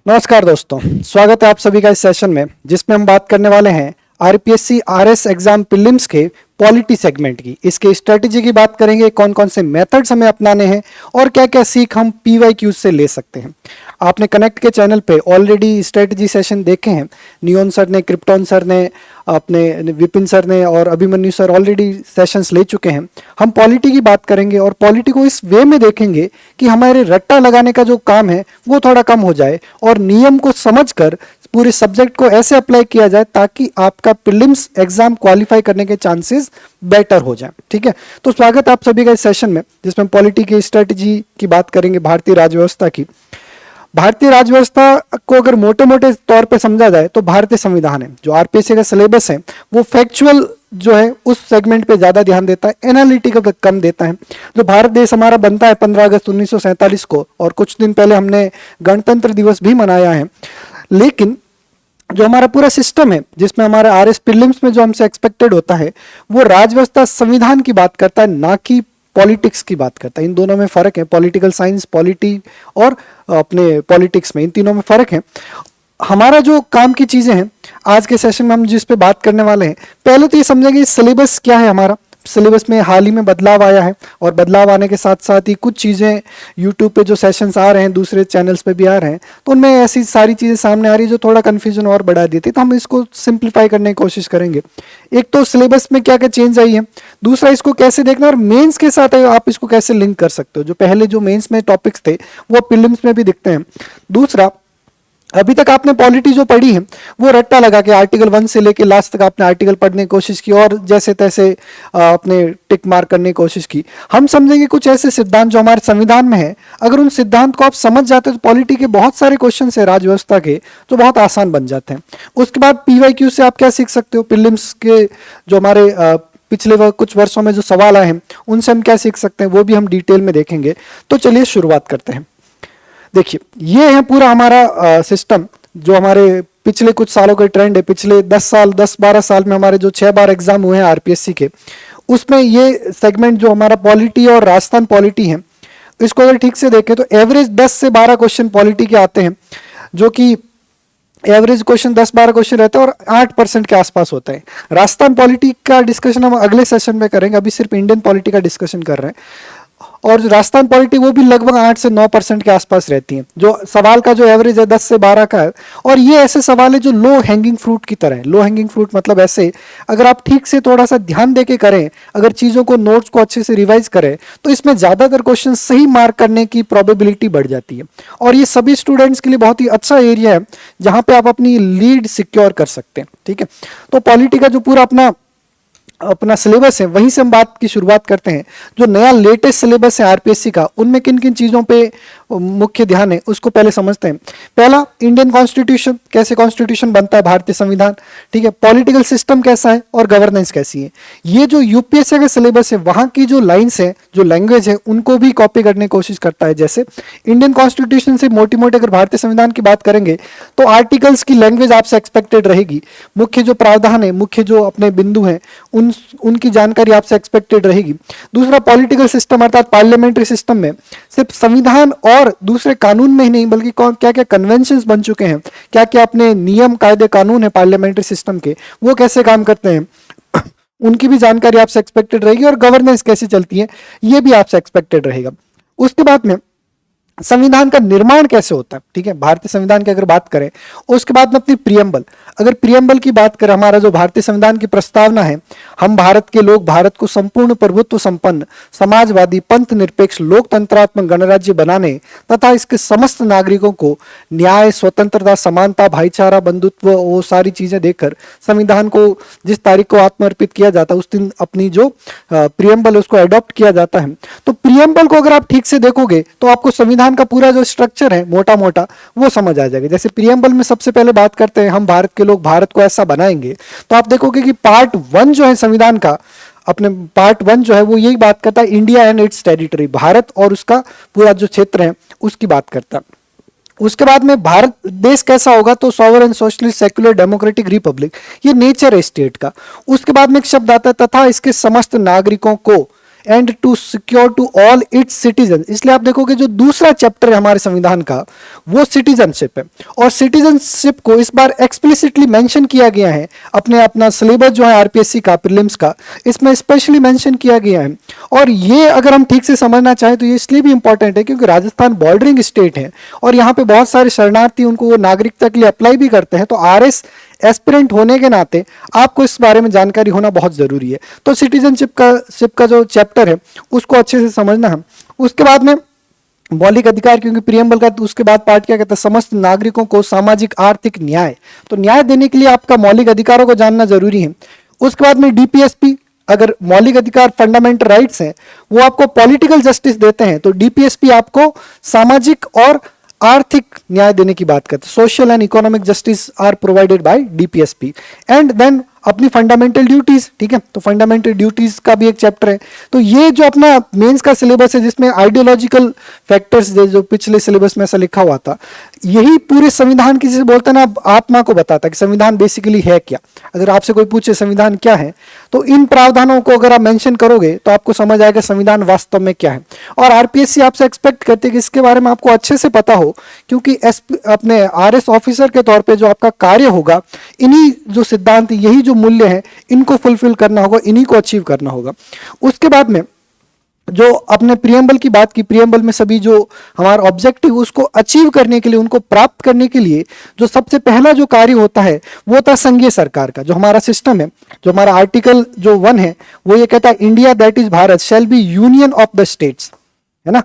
नमस्कार दोस्तों, स्वागत है आप सभी का इस सेशन में जिसमें हम बात करने वाले हैं आरपीएससी आरएस एग्जाम प्रीलिम्स के पॉलिटी सेगमेंट की। इसके स्ट्रेटेजी की बात करेंगे, कौन कौन से मेथड्स हमें अपनाने हैं और क्या क्या सीख हम पीवाईक्यू से ले सकते हैं। आपने कनेक्ट के चैनल पे ऑलरेडी स्ट्रेटेजी सेशन देखे हैं। नियोन सर ने, क्रिप्टॉन सर ने, अपने विपिन सर ने और अभिमन्यु सर ऑलरेडी सेशंस ले चुके हैं। हम पॉलिटी की बात करेंगे और पॉलिटी को इस वे में देखेंगे कि हमारे रट्टा लगाने का जो काम है वो थोड़ा कम हो जाए और नियम को समझकर पूरे सब्जेक्ट को ऐसे अप्लाई किया जाए ताकि आपका प्रीलिम्स एग्जाम क्वालिफाई करने के चांसेस बेटर हो जाए। ठीक है, तो स्वागत है आप सभी का इस सेशन में जिसमें पॉलिटी की स्ट्रेटेजी की बात करेंगे, भारतीय राजव्यवस्था की। भारतीय राजव्यवस्था को अगर मोटे मोटे तौर पे समझा जाए तो भारतीय संविधान है, जो आरपीएससी का सिलेबस है वो फैक्चुअल जो है उस सेगमेंट पे ज्यादा ध्यान देता है, एनालिटिकल कम देता है। जो भारत देश हमारा बनता है 15 अगस्त 1947 को और कुछ दिन पहले हमने गणतंत्र दिवस भी मनाया है, लेकिन जो हमारा पूरा सिस्टम है जिसमें हमारा आरएस प्रीलिम्स में जो हमसे एक्सपेक्टेड होता है वो राजव्यवस्था संविधान की बात करता है, ना कि पॉलिटिक्स की बात करता है। इन दोनों में फर्क है, पॉलिटिकल साइंस, पॉलिटी और अपने पॉलिटिक्स में, इन तीनों में फर्क है। हमारा जो काम की चीजें हैं आज के सेशन में हम जिस पे बात करने वाले हैं, पहले तो ये समझेंगे सिलेबस क्या है। हमारा सिलेबस में हाल ही में बदलाव आया है और बदलाव आने के साथ साथ ही कुछ चीज़ें यूट्यूब पे जो सेशंस आ रहे हैं, दूसरे चैनल्स पे भी आ रहे हैं, तो उनमें ऐसी सारी चीज़ें सामने आ रही है जो थोड़ा कन्फ्यूजन और बढ़ा देती है। तो हम इसको सिंप्लीफाई करने की कोशिश करेंगे। एक तो सिलेबस में क्या क्या चेंज आई है, दूसरा इसको कैसे देखना और मेंस के साथ आप इसको कैसे लिंक कर सकते हो। जो पहले जो मेंस में टॉपिक्स थे वो प्रीलिम्स में भी दिखते हैं। दूसरा, अभी तक आपने पॉलिटी जो पढ़ी है वो रट्टा लगा के आर्टिकल 1 से लेके लास्ट तक आपने आर्टिकल पढ़ने की कोशिश की और जैसे तैसे अपने टिक मार्क करने की कोशिश की। हम समझेंगे कुछ ऐसे सिद्धांत जो हमारे संविधान में है, अगर उन सिद्धांत को आप समझ जाते हो तो पॉलिटी के बहुत सारे क्वेश्चन है राजव्यवस्था के जो बहुत आसान बन जाते हैं। उसके बाद पीवाईक्यू से आप क्या सीख सकते हो, प्रीलिम्स के जो हमारे पिछले कुछ वर्षों में जो सवाल आए हैं उनसे हम क्या सीख सकते हैं वो भी हम डिटेल में देखेंगे। तो चलिए शुरुआत करते हैं। देखिए, ये है पूरा हमारा सिस्टम जो हमारे पिछले कुछ सालों का ट्रेंड है। पिछले 10-12 साल में हमारे जो 6 बार एग्जाम हुए हैं आरपीएससी के, उसमें ये सेगमेंट जो हमारा पॉलिटी और राजस्थान पॉलिटी है, इसको अगर ठीक से देखें तो एवरेज 10 से 12 क्वेश्चन पॉलिटी के आते हैं, जो कि एवरेज क्वेश्चन 10-12 क्वेश्चन रहते हैं और 8% के आसपास होता है। राजस्थान पॉलिटी का डिस्कशन हम अगले सेशन में करेंगे, अभी सिर्फ इंडियन पॉलिटी का डिस्कशन कर रहे हैं। और जो राजस्थान पॉलिटी वो भी लगभग 8 से 9% के आसपास रहती है। जो सवाल का जो एवरेज है 10 से 12 का है, और ये ऐसे सवाल है जो लो हैंगिंग फ्रूट की तरह है। लो हैंगिंग फ्रूट मतलब ऐसे, अगर आप ठीक से थोड़ा सा ध्यान देके करें, अगर चीज़ों को, नोट्स को अच्छे से रिवाइज करें, तो इसमें ज़्यादातर क्वेश्चन सही मार्क करने की प्रोबेबिलिटी बढ़ जाती है। और ये सभी स्टूडेंट्स के लिए बहुत ही अच्छा एरिया है जहाँ पे आप अपनी लीड सिक्योर कर सकते हैं। ठीक है, तो पॉलिटी का जो पूरा अपना सिलेबस है वहीं से हम बात की शुरुआत करते हैं। जो नया लेटेस्ट सिलेबस है आरपीएससी का, उनमें किन किन चीज़ों पे मुख्य ध्यान है उसको पहले समझते हैं। पहला, इंडियन कॉन्स्टिट्यूशन, कैसे कॉन्स्टिट्यूशन बनता है, भारतीय संविधान। ठीक है, पॉलिटिकल सिस्टम कैसा है और गवर्नेंस कैसी है। ये जो यूपीएससी का सिलेबस है वहाँ की जो लाइन्स है, जो लैंग्वेज है, उनको भी कॉपी करने की कोशिश करता है। जैसे इंडियन कॉन्स्टिट्यूशन से मोटी मोटी अगर भारतीय संविधान की बात करेंगे तो आर्टिकल्स की लैंग्वेज आपसे एक्सपेक्टेड रहेगी। मुख्य जो प्रावधान है, मुख्य जो अपने बिंदु हैं, उनकी जानकारी आपसे एक्सपेक्टेड रहेगी। दूसरा, पॉलिटिकल सिस्टम अर्थात पार्लियामेंट्री सिस्टम में सिर्फ संविधान और दूसरे कानून में ही नहीं बल्कि क्या क्या कन्वेंशंस बन चुके हैं, क्या क्या अपने नियम, कायदे, कानून है पार्लियामेंट्री सिस्टम के, वो कैसे काम करते हैं उनकी भी जानकारी आपसे एक्सपेक्टेड रहेगी। और गवर्नेंस कैसे चलती है ये भी आपसे एक्सपेक्टेड रहेगा। उसके बाद में संविधान का निर्माण कैसे होता है। ठीक है, भारतीय संविधान की अगर बात करें, उसके बाद में अपनी प्रियम्बल, अगर प्रियम्बल की बात करें, हमारा जो भारतीय संविधान की प्रस्तावना है, हम भारत के लोग भारत को संपूर्ण प्रभुत्व संपन्न, समाजवादी, पंथ निरपेक्ष, लोकतंत्रात्मक गणराज्य बनाने तथा इसके समस्त नागरिकों को न्याय, स्वतंत्रता, समानता, भाईचारा, बंधुत्व, वो सारी चीजें देकर संविधान को जिस तारीख को आत्मर्पित किया जाता है उस दिन अपनी जो प्रियम्बल उसको अडॉप्ट किया जाता है। तो प्रियम्बल को अगर आप ठीक से देखोगे तो आपको संविधान का पूरा जो स्ट्रक्चर है मोटा मोटा वो समझ आ जाएगा। जैसे प्रियम्बल में सबसे पहले बात करते हैं, हम भारत के लोग भारत को ऐसा बनाएंगे, तो आप देखोगे कि पार्ट 1 जो है संविधान का, अपने पार्ट 1 जो है वो यही बात करता है India and it's territory, Bharat और उसका पूरा जो क्षेत्र है उसकी बात करता है। उसके बाद में भारत देश कैसा होगा, तो sovereign, socialist, secular, democratic Republic, ये नेचर है स्टेट का। उसके बाद में एक शब्द आता है तथा इसके समस्त नागरिकों को and to secure to all its citizen. इसलिए आप देखोगे जो दूसरा चैप्टर है हमारे संविधान का वो सिटीजनशिप है, और सिटीजनशिप को इस बार एक्सप्लिसिटली मेंशन किया गया है अपना सिलेबस जो है आरपीएससी का प्रीलिम्स का, इसमें स्पेशली मेंशन किया गया है। और ये अगर हम ठीक से समझना चाहें तो ये इसलिए भी इंपॉर्टेंट है क्योंकि राजस्थान बॉर्डरिंग स्टेट है और यहाँ पे बहुत सारे शरणार्थी उनको वो नागरिकता के लिए अप्लाई भी करते हैं, तो आरएस एस्पिरेंट होने के नाते आपको इस बारे में जानकारी होना बहुत जरूरी है। तो सिटीजनशिप का जो चैप्टर है उसको अच्छे से समझना है। उसके बाद में मौलिक अधिकार, क्योंकि प्रियम्बल का उसके बाद पार्ट क्या कहता है, समस्त नागरिकों को सामाजिक आर्थिक न्याय, तो न्याय देने के लिए आपका मौलिक अधिकारों को जानना जरूरी है। उसके बाद में डीपीएसपी, अगर मौलिक अधिकार फंडामेंटल राइट्स हैं वो आपको पॉलिटिकल जस्टिस देते हैं, तो डीपीएसपी आपको सामाजिक और आर्थिक न्याय देने की बात करते हैं। Social and economic justice are provided by DPSP. And then अपनी फंडामेंटल ड्यूटीज, ठीक है, तो फंडामेंटल ड्यूटीज का भी एक चैप्टर है। तो ये जो अपना मेंस का सिलेबस है जिसमें आइडियोलॉजिकल फैक्टर्स जो पिछले सिलेबस में ऐसा लिखा हुआ था, यही पूरे संविधान की, जिसे बोलते हैं ना, आत्मा को बताता है कि संविधान बेसिकली है क्या। अगर आपसे कोई पूछे संविधान क्या है तो इन प्रावधानों को अगर आप मेंशन करोगे तो आपको समझ आएगा संविधान वास्तव में क्या है। और आरपीएससी आपसे एक्सपेक्ट करते हैं कि इसके बारे में आपको अच्छे से पता हो, क्योंकि अपने आरएस ऑफिसर के तौर पे जो आपका कार्य होगा, इन्हीं जो सिद्धांत, यही जो मूल्य है, इनको फुलफिल करना होगा, इन्हीं को अचीव करना होगा। उसके बाद में जो अपने प्रियम्बल की बात की, प्रियम्बल में सभी जो हमारा ऑब्जेक्टिव उसको अचीव करने के लिए, उनको प्राप्त करने के लिए जो सबसे पहला जो कार्य होता है वो था संघीय सरकार का। जो हमारा सिस्टम है, जो हमारा आर्टिकल जो 1 है वो ये कहता है India that is Bharat shall be union of the states, है ना,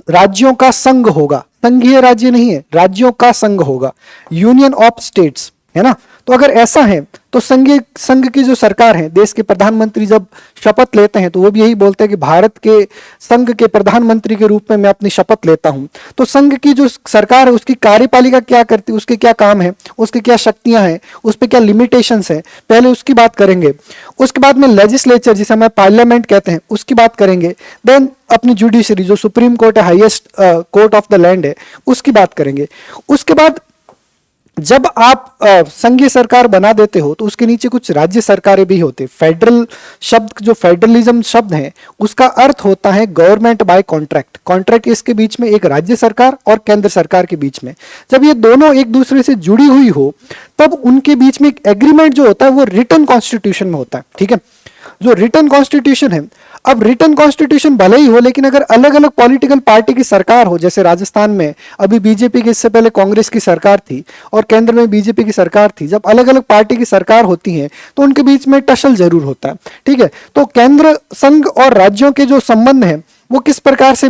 राज्यों का संघ होगा, संघीय राज्य नहीं है, राज्यों का संघ होगा, यूनियन ऑफ स्टेट्स, है ना। तो अगर ऐसा है तो संघ की जो सरकार है, देश के प्रधानमंत्री जब शपथ लेते हैं तो वो भी यही बोलते हैं कि भारत के संघ के प्रधानमंत्री के रूप में मैं अपनी शपथ लेता हूं। तो संघ की जो सरकार है उसकी कार्यपालिका क्या करती है, उसके क्या काम है, उसकी क्या शक्तियां हैं, उस पर क्या लिमिटेशंस है, पहले उसकी बात करेंगे। उसके बाद में लेजिस्लेचर, जिसे हम पार्लियामेंट कहते हैं, उसकी बात करेंगे। देन अपनी जुडिशरी, जो सुप्रीम कोर्ट है, highest court of the land है, उसकी बात करेंगे। उसके बाद जब आप संघीय सरकार बना देते हो तो उसके नीचे कुछ राज्य सरकारें भी होते हैं। फेडरल शब्द, जो फेडरलिज्म शब्द है, उसका अर्थ होता है गवर्नमेंट बाय कॉन्ट्रैक्ट। कॉन्ट्रैक्ट इसके बीच में एक राज्य सरकार और केंद्र सरकार के बीच में, जब ये दोनों एक दूसरे से जुड़ी हुई हो तब उनके बीच में एक एग्रीमेंट जो होता है वो रिटन कॉन्स्टिट्यूशन में होता है, ठीक है, जो रिटन कॉन्स्टिट्यूशन है। अब रिटन कॉन्स्टिट्यूशन भले ही हो, लेकिन अगर अलग अलग पॉलिटिकल पार्टी की सरकार हो, जैसे राजस्थान में अभी बीजेपी की, इससे पहले कांग्रेस की सरकार थी और केंद्र में बीजेपी की सरकार थी, जब अलग अलग पार्टी की सरकार होती है तो उनके बीच में टसल जरूर होता है, ठीक है। तो केंद्र, संघ और राज्यों के जो संबंध है वो किस प्रकार से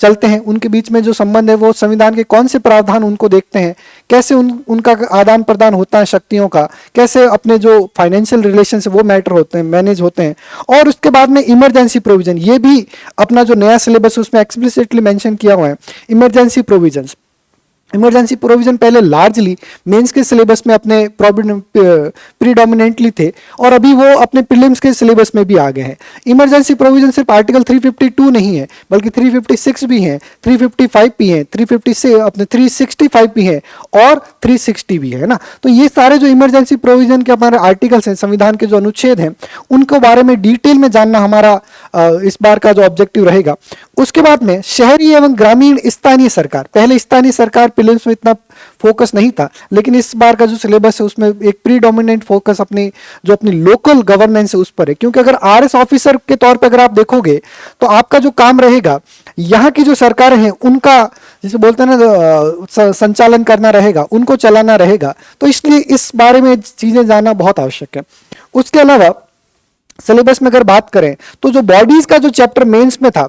चलते हैं, उनके बीच में जो संबंध है वो संविधान के कौन से प्रावधान उनको देखते हैं, कैसे उनका आदान प्रदान होता है शक्तियों का, कैसे अपने जो फाइनेंशियल रिलेशन है वो मैटर होते हैं, मैनेज होते हैं। और उसके बाद में इमरजेंसी प्रोविजन, ये भी अपना जो नया सिलेबस उसमें एक्सप्लिसिटली मेंशन किया हुआ है, इमरजेंसी प्रोविजंस। इमरजेंसी प्रोविजन पहले लार्जली मेंस के सिलेबस में अपने प्रीडोमिनेंटली थे और अभी वो अपने प्रीलिम्स के सिलेबस में भी आ गए हैं। इमरजेंसी प्रोविजन सिर्फ आर्टिकल 352 नहीं है, बल्कि 356 भी है, 355 भी है, 356 अपने 365 भी है और 360 भी है ना। तो ये सारे जो इमरजेंसी प्रोविजन के हमारे आर्टिकल्स हैं, संविधान के जो अनुच्छेद हैं, उनको बारे में डिटेल में जानना हमारा इस बार का जो ऑब्जेक्टिव रहेगा। उसके बाद में शहरी एवं ग्रामीण स्थानीय सरकार, पहले स्थानीय सरकार प्रीलिम्स में इतना फोकस नहीं था, लेकिन इस बार का जो सिलेबस है उसमें एक प्रीडोमिनेंट फोकस अपनी लोकल गवर्नेंस है उस पर है। क्योंकि अगर आरएस ऑफिसर के तौर पर अगर आप देखोगे तो आपका जो काम रहेगा, यहाँ की जो सरकारें हैं उनका, जिसे बोलते हैं ना, संचालन करना रहेगा, उनको चलाना रहेगा। तो इसलिए इस बारे में चीजें जानना बहुत आवश्यक है। उसके अलावा सिलेबस में अगर बात करें तो जो बॉडीज का जो चैप्टर मेंस में था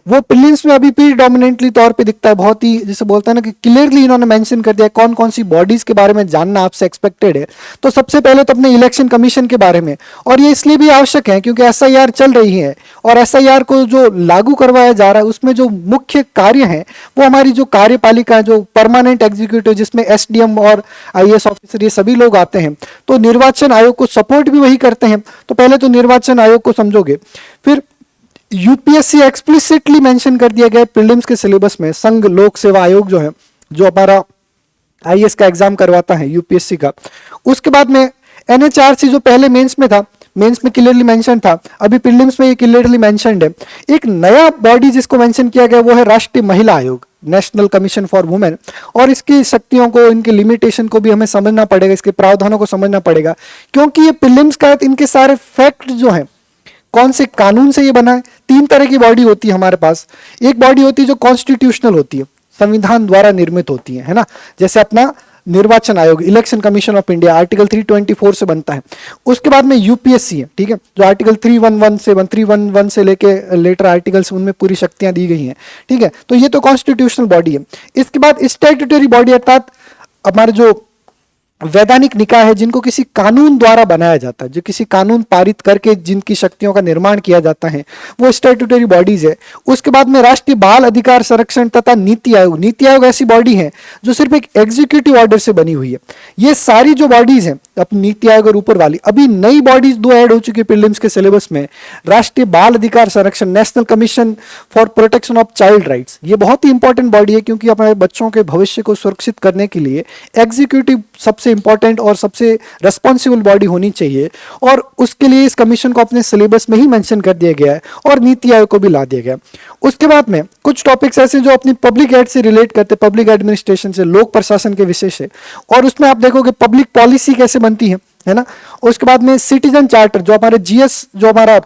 वो प्रीलिम्स में अभी प्रीडोमिनेंटली तौर पे दिखता है, बहुत ही, जैसे बोलता है ना कि क्लियरली इन्होंने मेंशन कर दिया कौन कौन सी बॉडीज के बारे में जानना आपसे एक्सपेक्टेड है। तो सबसे पहले तो अपने इलेक्शन कमीशन के बारे में, और ये इसलिए भी आवश्यक है क्योंकि एसआईआर चल रही है और एसआईआर को जो लागू करवाया जा रहा है उसमें जो मुख्य कार्य है वो हमारी जो कार्यपालिका है, जो परमानेंट एग्जीक्यूटिव, जिसमें एसडीएम और आईएएस ऑफिसर ये सभी लोग आते हैं, तो निर्वाचन आयोग को सपोर्ट भी वही करते हैं। तो पहले तो निर्वाचन आयोग को समझोगे, फिर यूपीएससी एक्सप्लिसिटली मेंशन कर दिया गया प्रीलिम्स के सिलेबस में, संघ लोक सेवा आयोग जो है, जो हमारा आईएएस का एग्जाम करवाता है यूपीएससी का। उसके बाद में एनएचआरसी जो पहले मेंस में था, मेंस में क्लियरली मेंशन था, अभी प्रीलिम्स में ये क्लियरली मेंशनड है। एक नया बॉडी जिसको मेंशन किया गया वो है राष्ट्रीय महिला आयोग, नेशनल कमीशन फॉर वुमेन, और इसकी शक्तियों को, इनके लिमिटेशन को भी हमें समझना पड़ेगा, इसके प्रावधानों को समझना पड़ेगा, क्योंकि ये प्रीलिम्स का इनके सारे फैक्ट जो हैं, कौन से कानून से ये बना है। तीन तरह की बॉडी होती है हमारे पास। एक बॉडी होती है जो कॉन्स्टिट्यूशनल होती है, संविधान द्वारा निर्मित होती है ना, जैसे अपना निर्वाचन आयोग, election commission of India, article 324 से बनता है। उसके बाद में यूपीएससी है, ठीक है, जो आर्टिकल 311 से लेके लेटर आर्टिकल्स, उनमें पूरी शक्तियां दी गई हैं, ठीक है। तो ये तो कॉन्स्टिट्यूशनल बॉडी है। इसके बाद स्टैट्यूटरी बॉडी, अर्थात हमारे जो वैधानिक निकाय है, जिनको किसी कानून द्वारा बनाया जाता है, जो किसी कानून पारित करके जिनकी शक्तियों का निर्माण किया जाता है, वो स्टैट्यूटरी बॉडीज है। उसके बाद में राष्ट्रीय बाल अधिकार संरक्षण तथा नीति आयोग। नीति आयोग ऐसी बॉडी है जो सिर्फ एक एग्जीक्यूटिव ऑर्डर से बनी हुई है। ये सारी जो बॉडीज हैं, अपनी नीति आयोग और ऊपर वाली, अभी नई बॉडीज दो ऐड हो चुकी है प्रीलिम्स के सिलेबस में। राष्ट्रीय बाल अधिकार संरक्षण, national commission for protection of child rights, ये बहुत ही इंपॉर्टेंट बॉडी है, क्योंकि हमारे बच्चों के भविष्य को सुरक्षित करने के लिए एग्जीक्यूटिव सबसे इंपॉर्टेंट और सबसे रेस्पॉन्सिबल बॉडी होनी चाहिए, और उसके लिए इस कमीशन को अपने सिलेबस में ही मेंशन कर दिया गया है, और नीति आयोग को भी ला दिया गया। उसके बाद में कुछ टॉपिक्स ऐसे जो अपनी पब्लिक एड से रिलेट करते, पब्लिक एडमिनिस्ट्रेशन से, लोक प्रशासन के विषय से, और उसमें आप देखोगे पब्लिक पॉलिसी कैसे बनती है ना। उसके बाद में सिटीजन चार्टर, जो हमारे जीएस, जो हमारा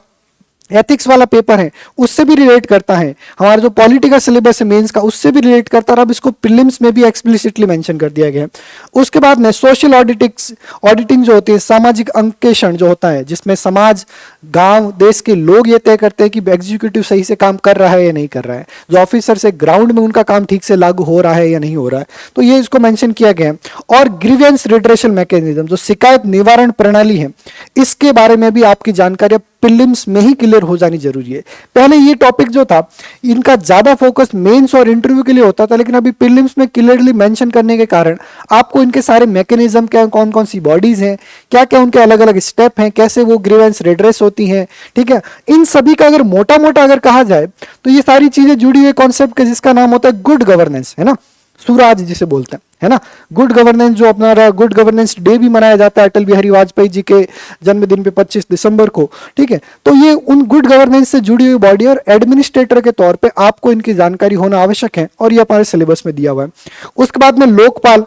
एथिक्स वाला पेपर है, उससे भी रिलेट करता है। हमारा जो पॉलिटिकल सिलेबस है मेंस का, उससे भी रिलेट करता है। अब इसको प्रीलिम्स में भी एक्सप्लिसिटली मेंशन कर दिया गया है। उसके बाद में सोशल ऑडिटिंग जो होती है, सामाजिक अंकेक्षण जो होता है, जिसमें समाज, गांव, देश के लोग ये तय करते हैं कि एग्जीक्यूटिव सही से काम कर रहा है या नहीं कर रहा है, जो ऑफिसर से ग्राउंड में उनका काम ठीक से लागू हो रहा है या नहीं हो रहा है, तो ये इसको मेंशन किया गया है। और ग्रीवेंस रिड्रेसल मैकेनिज्म, जो शिकायत निवारण प्रणाली है, इसके बारे में भी आपकी जानकारी प्रीलिम्स में ही क्लियर हो जानी जरूरी है। पहले ये टॉपिक जो था, इनका ज्यादा फोकस मेंस और इंटरव्यू के लिए होता था, लेकिन अभी प्रीलिम्स में क्लियरली मेंशन करने के कारण आपको इनके सारे मैकेनिज्म, क्या कौन कौन सी बॉडीज हैं, क्या क्या उनके अलग अलग स्टेप हैं, कैसे वो ग्रीवेंस रिड्रेस होती हैं, ठीक है, इन सभी का अगर मोटा मोटा अगर कहा जाए तो ये सारी चीजें जुड़ी हुई कॉन्सेप्ट के, जिसका नाम होता है गुड गवर्नेंस, है ना, सुराज जिसे बोलते हैं, है ना। गुड गवर्नेंस, जो अपना गुड गवर्नेंस डे भी मनाया जाता है अटल बिहारी वाजपेयी जी के जन्मदिन पे 25 दिसंबर को, ठीक है। तो ये उन गुड गवर्नेंस से जुड़ी हुई बॉडी, और एडमिनिस्ट्रेटर के तौर पे आपको इनकी जानकारी होना आवश्यक है, और ये हमारे सिलेबस में दिया हुआ है। उसके बाद में लोकपाल,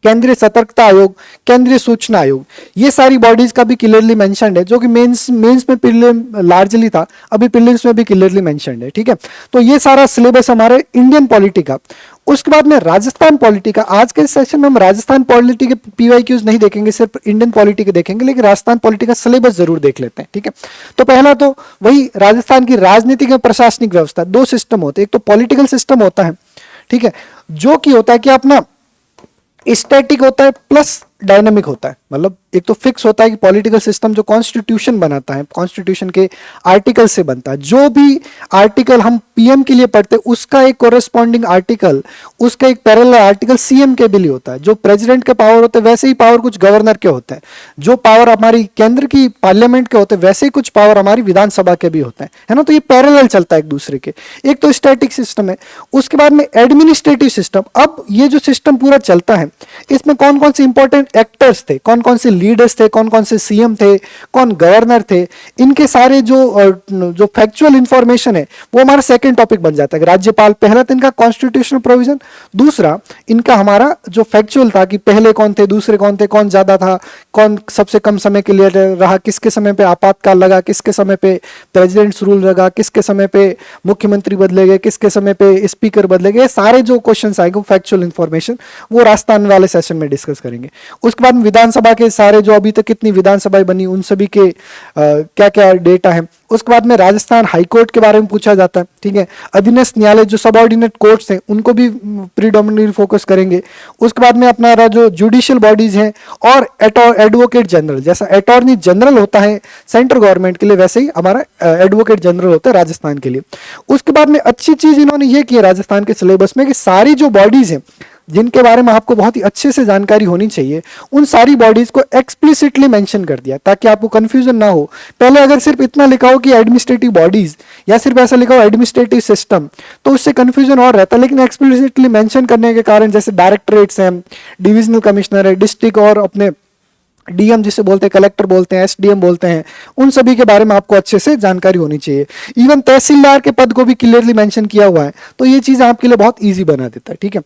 केंद्रीय सतर्कता आयोग, केंद्रीय सूचना आयोग, ये सारी बॉडीज का भी क्लियरली मेंशन्ड है, जो कि मेंस में प्रीलिम लार्जली था, अभी प्रीलिम्स में भी क्लियरली मेंशन्ड है, ठीक है। तो ये सारा सिलेबस हमारे इंडियन पॉलिटी का। उसके बाद में राजस्थान पॉलिटी का, आज के सेशन में हम राजस्थान पॉलिटी के पीवाईक्यूज नहीं देखेंगे, सिर्फ इंडियन पॉलिटी के देखेंगे, लेकिन राजस्थान पॉलिटी का सिलेबस जरूर देख लेते हैं, ठीक है। तो पहला तो वही राजस्थान की राजनीतिक और प्रशासनिक व्यवस्था, दो सिस्टम होते हैं, एक तो पॉलिटिकल सिस्टम होता है, ठीक है, जो कि होता है कि अपना स्टैटिक होता है प्लस डायनामिक होता है। मतलब एक तो फिक्स होता है कि पॉलिटिकल सिस्टम जो कॉन्स्टिट्यूशन बनाता है, कॉन्स्टिट्यूशन के आर्टिकल से बनता है, जो भी आर्टिकल हम पीएम के लिए पढ़ते हैं उसका एक कोरेस्पॉन्डिंग आर्टिकल, उसका एक पैरेलल आर्टिकल सीएम के भी लिए होता है। जो प्रेसिडेंट के पावर होते हैं वैसे ही पावर कुछ गवर्नर के होते हैं, जो पावर हमारी केंद्र की पार्लियामेंट के होते हैं वैसे ही कुछ पावर हमारी विधानसभा के भी होते हैं, है ना। तो ये पैरेलल चलता है एक दूसरे के। एक तो स्टैटिक सिस्टम है। उसके बाद में एडमिनिस्ट्रेटिव सिस्टम। अब ये जो सिस्टम पूरा चलता है, इसमें कौन कौन से इंपॉर्टेंट एक्टर्स थे, कौन कौन से लीडर्स थे, कौन कौन से सीएम थे, कौन गवर्नर थे, इनके सारे जो फैक्चुअल इंफॉर्मेशन है वो हमारा सेकंड टॉपिक बन जाता है। राज्यपाल, पहला तो इनका कॉन्स्टिट्यूशनल प्रोविजन, दूसरा इनका हमारा जो फैक्चुअल था कि पहले कौन थे, दूसरे कौन थे, कौन ज्यादा था, कौन सबसे कम समय के लिए रहा, किसके समय पे आपातकाल लगा, किसके समय पे प्रेसिडेंट्स रूल लगा, किसके समय पे मुख्यमंत्री बदले गए, किसके समय पे स्पीकर बदले गए, सारे जो क्वेश्चन आएंगे फैक्चुअल इंफॉर्मेशन वो राजस्थान वाले सेशन में डिस्कस करेंगे। उसके बाद विधानसभा के सारे जो अभी तक कितनी विधानसभाएं बनी उन सभी के क्या क्या डेटा है। उसके बाद में राजस्थान हाईकोर्ट के बारे में पूछा जाता है, ठीक है। अधीनस्थ न्यायालय जो सबऑर्डिनेट कोर्ट्स हैं उनको भी प्रीडोमिनेटली फोकस करेंगे। उसके बाद में अपना जो जुडिशियल बॉडीज हैं और एडवोकेट जनरल, जैसा अटॉर्नी जनरल होता है सेंट्रल गवर्नमेंट के लिए वैसे ही हमारा एडवोकेट जनरल होता है राजस्थान के लिए। उसके बाद में अच्छी चीज इन्होंने ये की है राजस्थान के सिलेबस में कि सारी जो बॉडीज हैं जिनके बारे में आपको बहुत ही अच्छे से जानकारी होनी चाहिए, उन सारी बॉडीज को एक्सप्लिसिटली मेंशन कर दिया ताकि आपको कंफ्यूजन ना हो। पहले अगर सिर्फ इतना लिखा हो कि एडमिनिस्ट्रेटिव बॉडीज या सिर्फ ऐसा लिखा हो एडमिनिस्ट्रेटिव सिस्टम तो उससे कंफ्यूजन और रहता, लेकिन एक्सप्लिसिटली मेंशन करने के कारण जैसे डायरेक्टरेट्स हैं, डिविजनल कमिश्नर है, डिस्ट्रिक्ट और अपने डीएम जिसे बोलते हैं, कलेक्टर बोलते हैं, एसडीएम बोलते हैं, उन सभी के बारे में आपको अच्छे से जानकारी होनी चाहिए। इवन तहसीलदार के पद को भी क्लियरली मेंशन किया हुआ है, तो ये चीज़ आपके लिए बहुत ईजी बना देता है, ठीक है।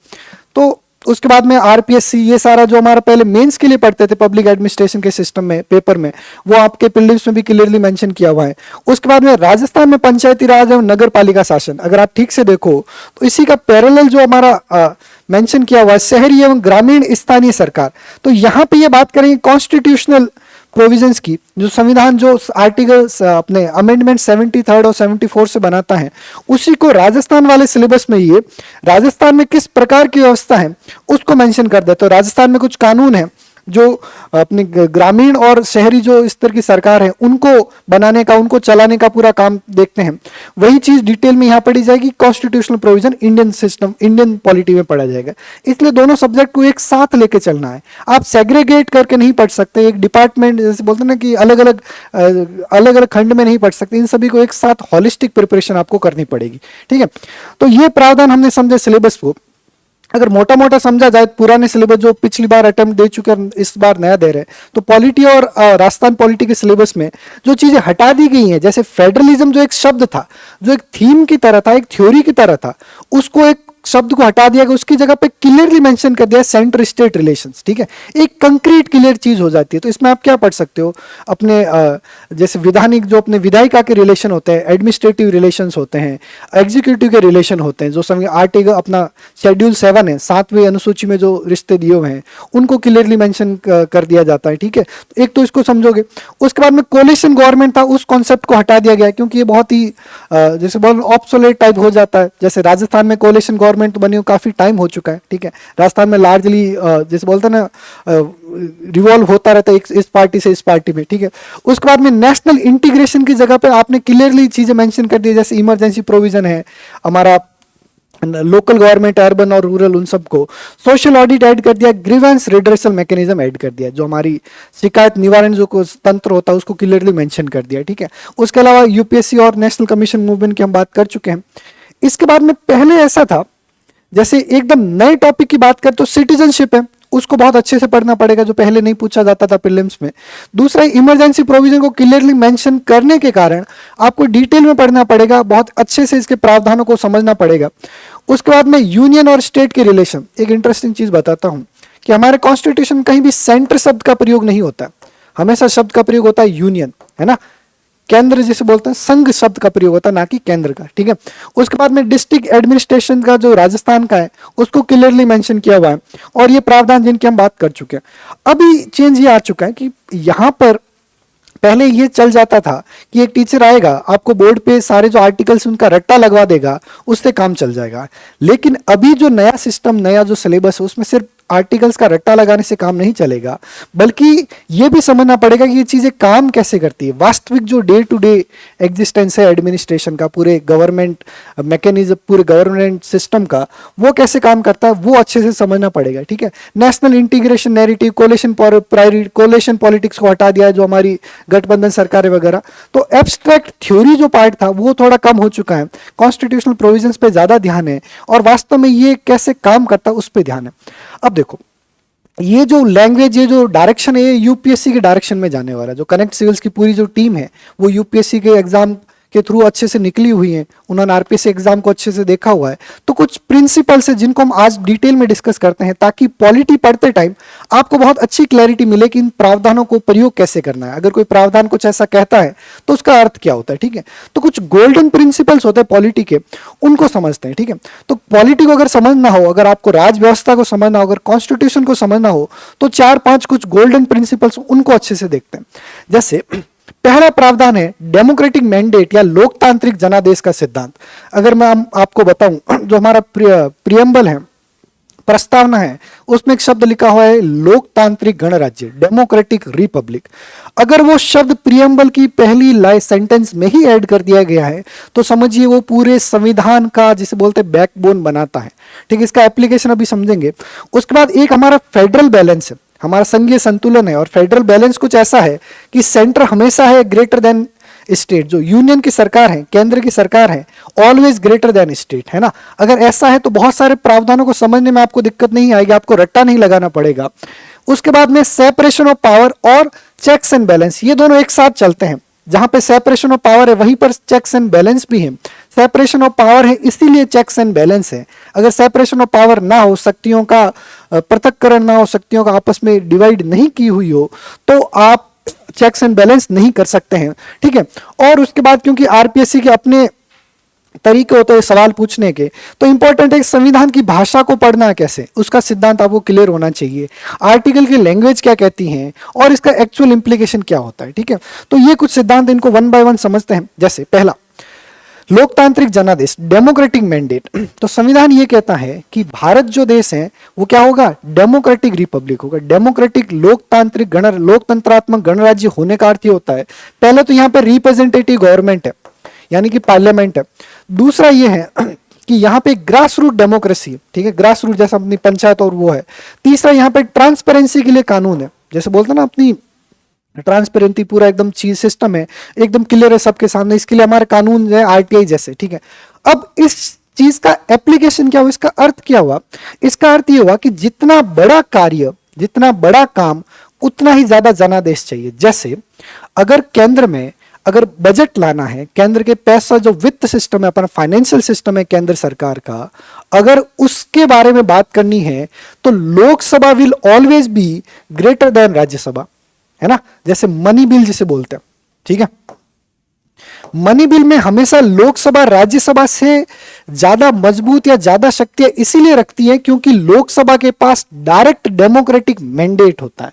तो उसके बाद में आरपीएससी, ये सारा जो हमारा पहले मेंस के लिए पढ़ते थे पब्लिक एडमिनिस्ट्रेशन के सिस्टम में, पेपर में, वो आपके प्रीलिम्स में भी क्लियरली मेंशन किया हुआ है। उसके बाद में राजस्थान में पंचायती राज एवं नगर पालिका शासन, अगर आप ठीक से देखो तो इसी का पैरेलल जो हमारा मेंशन किया हुआ है शहरी एवं ग्रामीण स्थानीय सरकार। तो यहाँ पे ये बात करेंगे कॉन्स्टिट्यूशनल प्रोविजंस की, जो संविधान जो आर्टिकल्स अपने अमेंडमेंट 73 और 74 से बनाता है, उसी को राजस्थान वाले सिलेबस में ये राजस्थान में किस प्रकार की व्यवस्था है उसको मेंशन कर देते। तो राजस्थान में कुछ कानून है जो अपनी ग्रामीण और शहरी जो स्तर की सरकार है उनको बनाने का, उनको चलाने का पूरा काम देखते हैं। वही चीज डिटेल में यहाँ पढ़ी जाएगी, constitutional provision Indian system, Indian polity में पढ़ा जाएगा। इसलिए दोनों सब्जेक्ट को एक साथ लेके चलना है, आप सेग्रीगेट करके नहीं पढ़ सकते, एक डिपार्टमेंट जैसे बोलते हैं ना कि अलग अलग खंड में नहीं पढ़ सकते, इन सभी को एक साथ हॉलिस्टिक प्रिपरेशन आपको करनी पड़ेगी, ठीक है। तो ये प्रावधान हमने समझे सिलेबस को। अगर मोटा मोटा समझा जाए, पुराने सिलेबस जो पिछली बार अटेम्प्ट दे चुके हैं इस बार नया दे रहे हैं, तो पॉलिटी और राजस्थान पॉलिटी के सिलेबस में जो चीजें हटा दी गई हैं, जैसे फेडरलिज्म जो एक शब्द था, जो एक थीम की तरह था, एक थ्योरी की तरह था, उसको एक शब्द को हटा दिया गया, उसकी जगह पे क्लियरली मेंशन कर दिया सेंटर स्टेट रिलेशंस, ठीक है। एक कंक्रीट क्लियर चीज हो जाती है। तो इसमें आप क्या पढ़ सकते हो, अपने जैसे विधानिक जो अपने विधायिका के रिलेशन होते हैं, एडमिनिस्ट्रेटिव रिलेशंस होते हैं, एग्जीक्यूटिव के रिलेशन होते हैं, जो समय आर्टिकल अपना शेड्यूल 7 है, 7वीं अनुसूची में जो रिश्ते दिए हुए हैं उनको क्लियरली मेंशन कर दिया जाता है, ठीक है। एक तो इसको समझोगे। उसके बाद में कोलिशन गवर्नमेंट था, उस कॉन्सेप्ट को हटा दिया गया क्योंकि ये बहुत ही जैसे बोल ऑब्सोलेट टाइप हो जाता है। जैसे राजस्थान में कोलिशन गवर्नमेंट बनी हो काफी टाइम हो चुका है, ठीक है। राजस्थान में लार्जली जैसे बोलते हैं ना रिवॉल्व होता रहता है इस पार्टी से इस पार्टी में, ठीक है। उसके बाद में नेशनल इंटीग्रेशन की जगह पे आपने क्लियरली चीजें मेंशन कर दी, जैसे इमरजेंसी प्रोविजन है हमारा, लोकल गवर्नमेंट, अर्बन और रूरल, उन सबको सोशल ऑडिट ऐड कर दिया, ग्रीवेंस रिड्रेसल मैकेनिज्म ऐड कर दिया, जो हमारी शिकायत निवारण जो तंत्र होता है उसको क्लियरली मेंशन कर दिया, ठीक है। उसके अलावा यूपीएससी और नेशनल कमीशन मूवमेंट की हम बात कर चुके हैं। इसके बाद में पहले ऐसा था, जैसे एकदम नए टॉपिक की बात करें तो सिटीजनशिप है, उसको बहुत अच्छे से पढ़ना पड़ेगा, जो पहले नहीं पूछा जाता था प्रीलिम्स में। दूसरा, इमरजेंसी प्रोविजन को क्लियरली मेंशन करने के कारण आपको डिटेल में पढ़ना पड़ेगा, बहुत अच्छे से इसके प्रावधानों को समझना पड़ेगा। उसके बाद में यूनियन और स्टेट के रिलेशन, एक इंटरेस्टिंग चीज बताता हूं कि हमारे कॉन्स्टिट्यूशन में कहीं भी सेंटर शब्द का प्रयोग नहीं होता, हमेशा शब्द का प्रयोग होता है यूनियन, है ना। केंद्र जिसे बोलते हैं, संघ शब्द का प्रयोग होता है, ना कि केंद्र का, ठीक है। उसके बाद में डिस्ट्रिक्ट एडमिनिस्ट्रेशन का जो राजस्थान का है उसको क्लियरली मेंशन किया हुआ है, और ये प्रावधान जिनकी हम बात कर चुके हैं। अभी चेंज ये आ चुका है कि यहां पर पहले ये चल जाता था कि एक टीचर आएगा, आपको बोर्ड पे सारे जो आर्टिकल्स उनका रट्टा लगवा देगा, उससे काम चल जाएगा। लेकिन अभी जो नया सिस्टम, नया जो सिलेबस है, उसमें सिर्फ आर्टिकल्स का रट्टा लगाने से काम नहीं चलेगा, बल्कि ये भी समझना पड़ेगा कि ये चीजें काम कैसे करती है। वास्तविक जो डे टू डे एग्जिस्टेंस है एडमिनिस्ट्रेशन का, पूरे गवर्नमेंट मैकेनिज्म, पूरे गवर्नमेंट सिस्टम का, वो कैसे काम करता है, वो अच्छे से समझना पड़ेगा, ठीक है। National integration narrative, coalition politics को हटा दिया है, जो हमारी गठबंधन सरकारें वगैरह। तो एब्स्ट्रैक्ट थ्योरी जो पार्ट था वो थोड़ा कम हो चुका है, कॉन्स्टिट्यूशनल प्रोविजंस पे ज्यादा ध्यान है, और वास्तव में ये कैसे काम करता है उस पर ध्यान है। अब देखो, ये जो लैंग्वेज, ये जो डायरेक्शन है, ये यूपीएससी के डायरेक्शन में जाने वाला है। जो कनेक्ट सिविल्स की पूरी जो टीम है वो यूपीएससी के एग्जाम के थ्रू अच्छे से निकली हुई है, उन्होंने आरपीएससी एग्जाम को अच्छे से देखा हुआ है। तो कुछ प्रिंसिपल्स है जिनको हम आज डिटेल में डिस्कस करते हैं, ताकि पॉलिटी पढ़ते टाइम आपको बहुत अच्छी क्लैरिटी मिले कि इन प्रावधानों को प्रयोग कैसे करना है। अगर कोई प्रावधान कुछ ऐसा कहता है तो उसका अर्थ क्या होता है, ठीक है। तो कुछ गोल्डन प्रिंसिपल्स होते हैं पॉलिटी के, उनको समझते हैं, ठीक है। तो पॉलिटी को अगर समझना हो, अगर आपको राज व्यवस्था को समझना हो, अगर कॉन्स्टिट्यूशन को समझना हो, तो 4-5 कुछ गोल्डन प्रिंसिपल्स, उनको अच्छे से देखते हैं। जैसे पहला प्रावधान है डेमोक्रेटिक मैंडेट या लोकतांत्रिक जनादेश का सिद्धांत। अगर मैं आपको बताऊं, जो हमारा प्रियम्बल है, प्रस्तावना है, उसमें एक शब्द लिखा हुआ है लोकतांत्रिक गणराज्य, डेमोक्रेटिक रिपब्लिक। अगर वो शब्द प्रियम्बल की पहली लाइन सेंटेंस में ही ऐड कर दिया गया है तो समझिए वो पूरे संविधान का, जिसे बोलते हैं, बैकबोन बनाता है, ठीक है। इसका एप्लीकेशन अभी समझेंगे। उसके बाद एक हमारा फेडरल बैलेंस है, हमारा संघीय संतुलन है। और फेडरल बैलेंस कुछ ऐसा है कि सेंटर हमेशा है ग्रेटर देन स्टेट, जो यूनियन की सरकार है, केंद्र की सरकार है, ऑलवेज ग्रेटर देन स्टेट, है ना। अगर ऐसा है तो बहुत सारे प्रावधानों को समझने में आपको दिक्कत नहीं आएगी, आपको रट्टा नहीं लगाना पड़ेगा। उसके बाद में सेपरेशन ऑफ पावर और चेक्स एंड बैलेंस, ये दोनों एक साथ चलते हैं। जहां पे सेपरेशन ऑफ पावर है वहीं पर चेक्स एंड बैलेंस भी है। सेपरेशन ऑफ पावर है इसीलिए चेक्स एंड बैलेंस है। अगर सेपरेशन ऑफ पावर ना हो, शक्तियों का पृथक्करण ना हो, शक्तियों का आपस में डिवाइड नहीं की हुई हो, तो आप चेक्स एंड बैलेंस नहीं कर सकते हैं, ठीक है। और उसके बाद क्योंकि आरपीएससी के अपने तरीके होते हैं सवाल पूछने के, तो इंपॉर्टेंट है संविधान की भाषा को पढ़ना कैसे, उसका सिद्धांत आपको क्लियर होना चाहिए। आर्टिकल की लैंग्वेज क्या कहती हैं और इसका एक्चुअल इंप्लीकेशन क्या होता है, ठीक है। तो ये कुछ सिद्धांत, इनको वन बाय वन समझते हैं। जैसे पहला, लोकतांत्रिक जनादेश, डेमोक्रेटिक मैंडेट। तो संविधान ये कहता है कि भारत जो देश है वो क्या होगा, डेमोक्रेटिक रिपब्लिक होगा। डेमोक्रेटिक लोकतांत्रिक लोकतंत्रात्मक गणराज्य होने का अर्थ ये होता है, पहले तो यहाँ पे रिप्रेजेंटेटिव गवर्नमेंट है यानी कि पार्लियामेंट है। दूसरा ये है कि यहाँ पे ग्रास रूट डेमोक्रेसी, ठीक है, ग्रास रूट जैसा अपनी पंचायत और वो है। तीसरा यहाँ पे ट्रांसपेरेंसी के लिए कानून है, जैसे बोलते हैं ना अपनी ट्रांसपेरेंसी, पूरा एकदम चीज सिस्टम है, एकदम क्लियर है सबके सामने, इसके लिए हमारे कानून है आरटीआई जैसे, ठीक है। अब इस चीज का एप्लीकेशन क्या हुआ, इसका अर्थ क्या हुआ, इसका अर्थ ये हुआ कि जितना बड़ा कार्य, जितना बड़ा काम, उतना ही ज्यादा जनादेश चाहिए। जैसे अगर केंद्र में अगर बजट लाना है, केंद्र के पैसा जो वित्त सिस्टम है, अपना फाइनेंशियल सिस्टम है केंद्र सरकार का, अगर उसके बारे में बात करनी है तो Lok Sabha will always be greater than Rajya Sabha, है ना। जैसे मनी बिल जिसे बोलते हैं, ठीक है, मनी बिल में हमेशा लोकसभा राज्यसभा से ज्यादा मजबूत या ज्यादा शक्तियां इसीलिए रखती है क्योंकि लोकसभा के पास डायरेक्ट डेमोक्रेटिक मैंडेट होता है।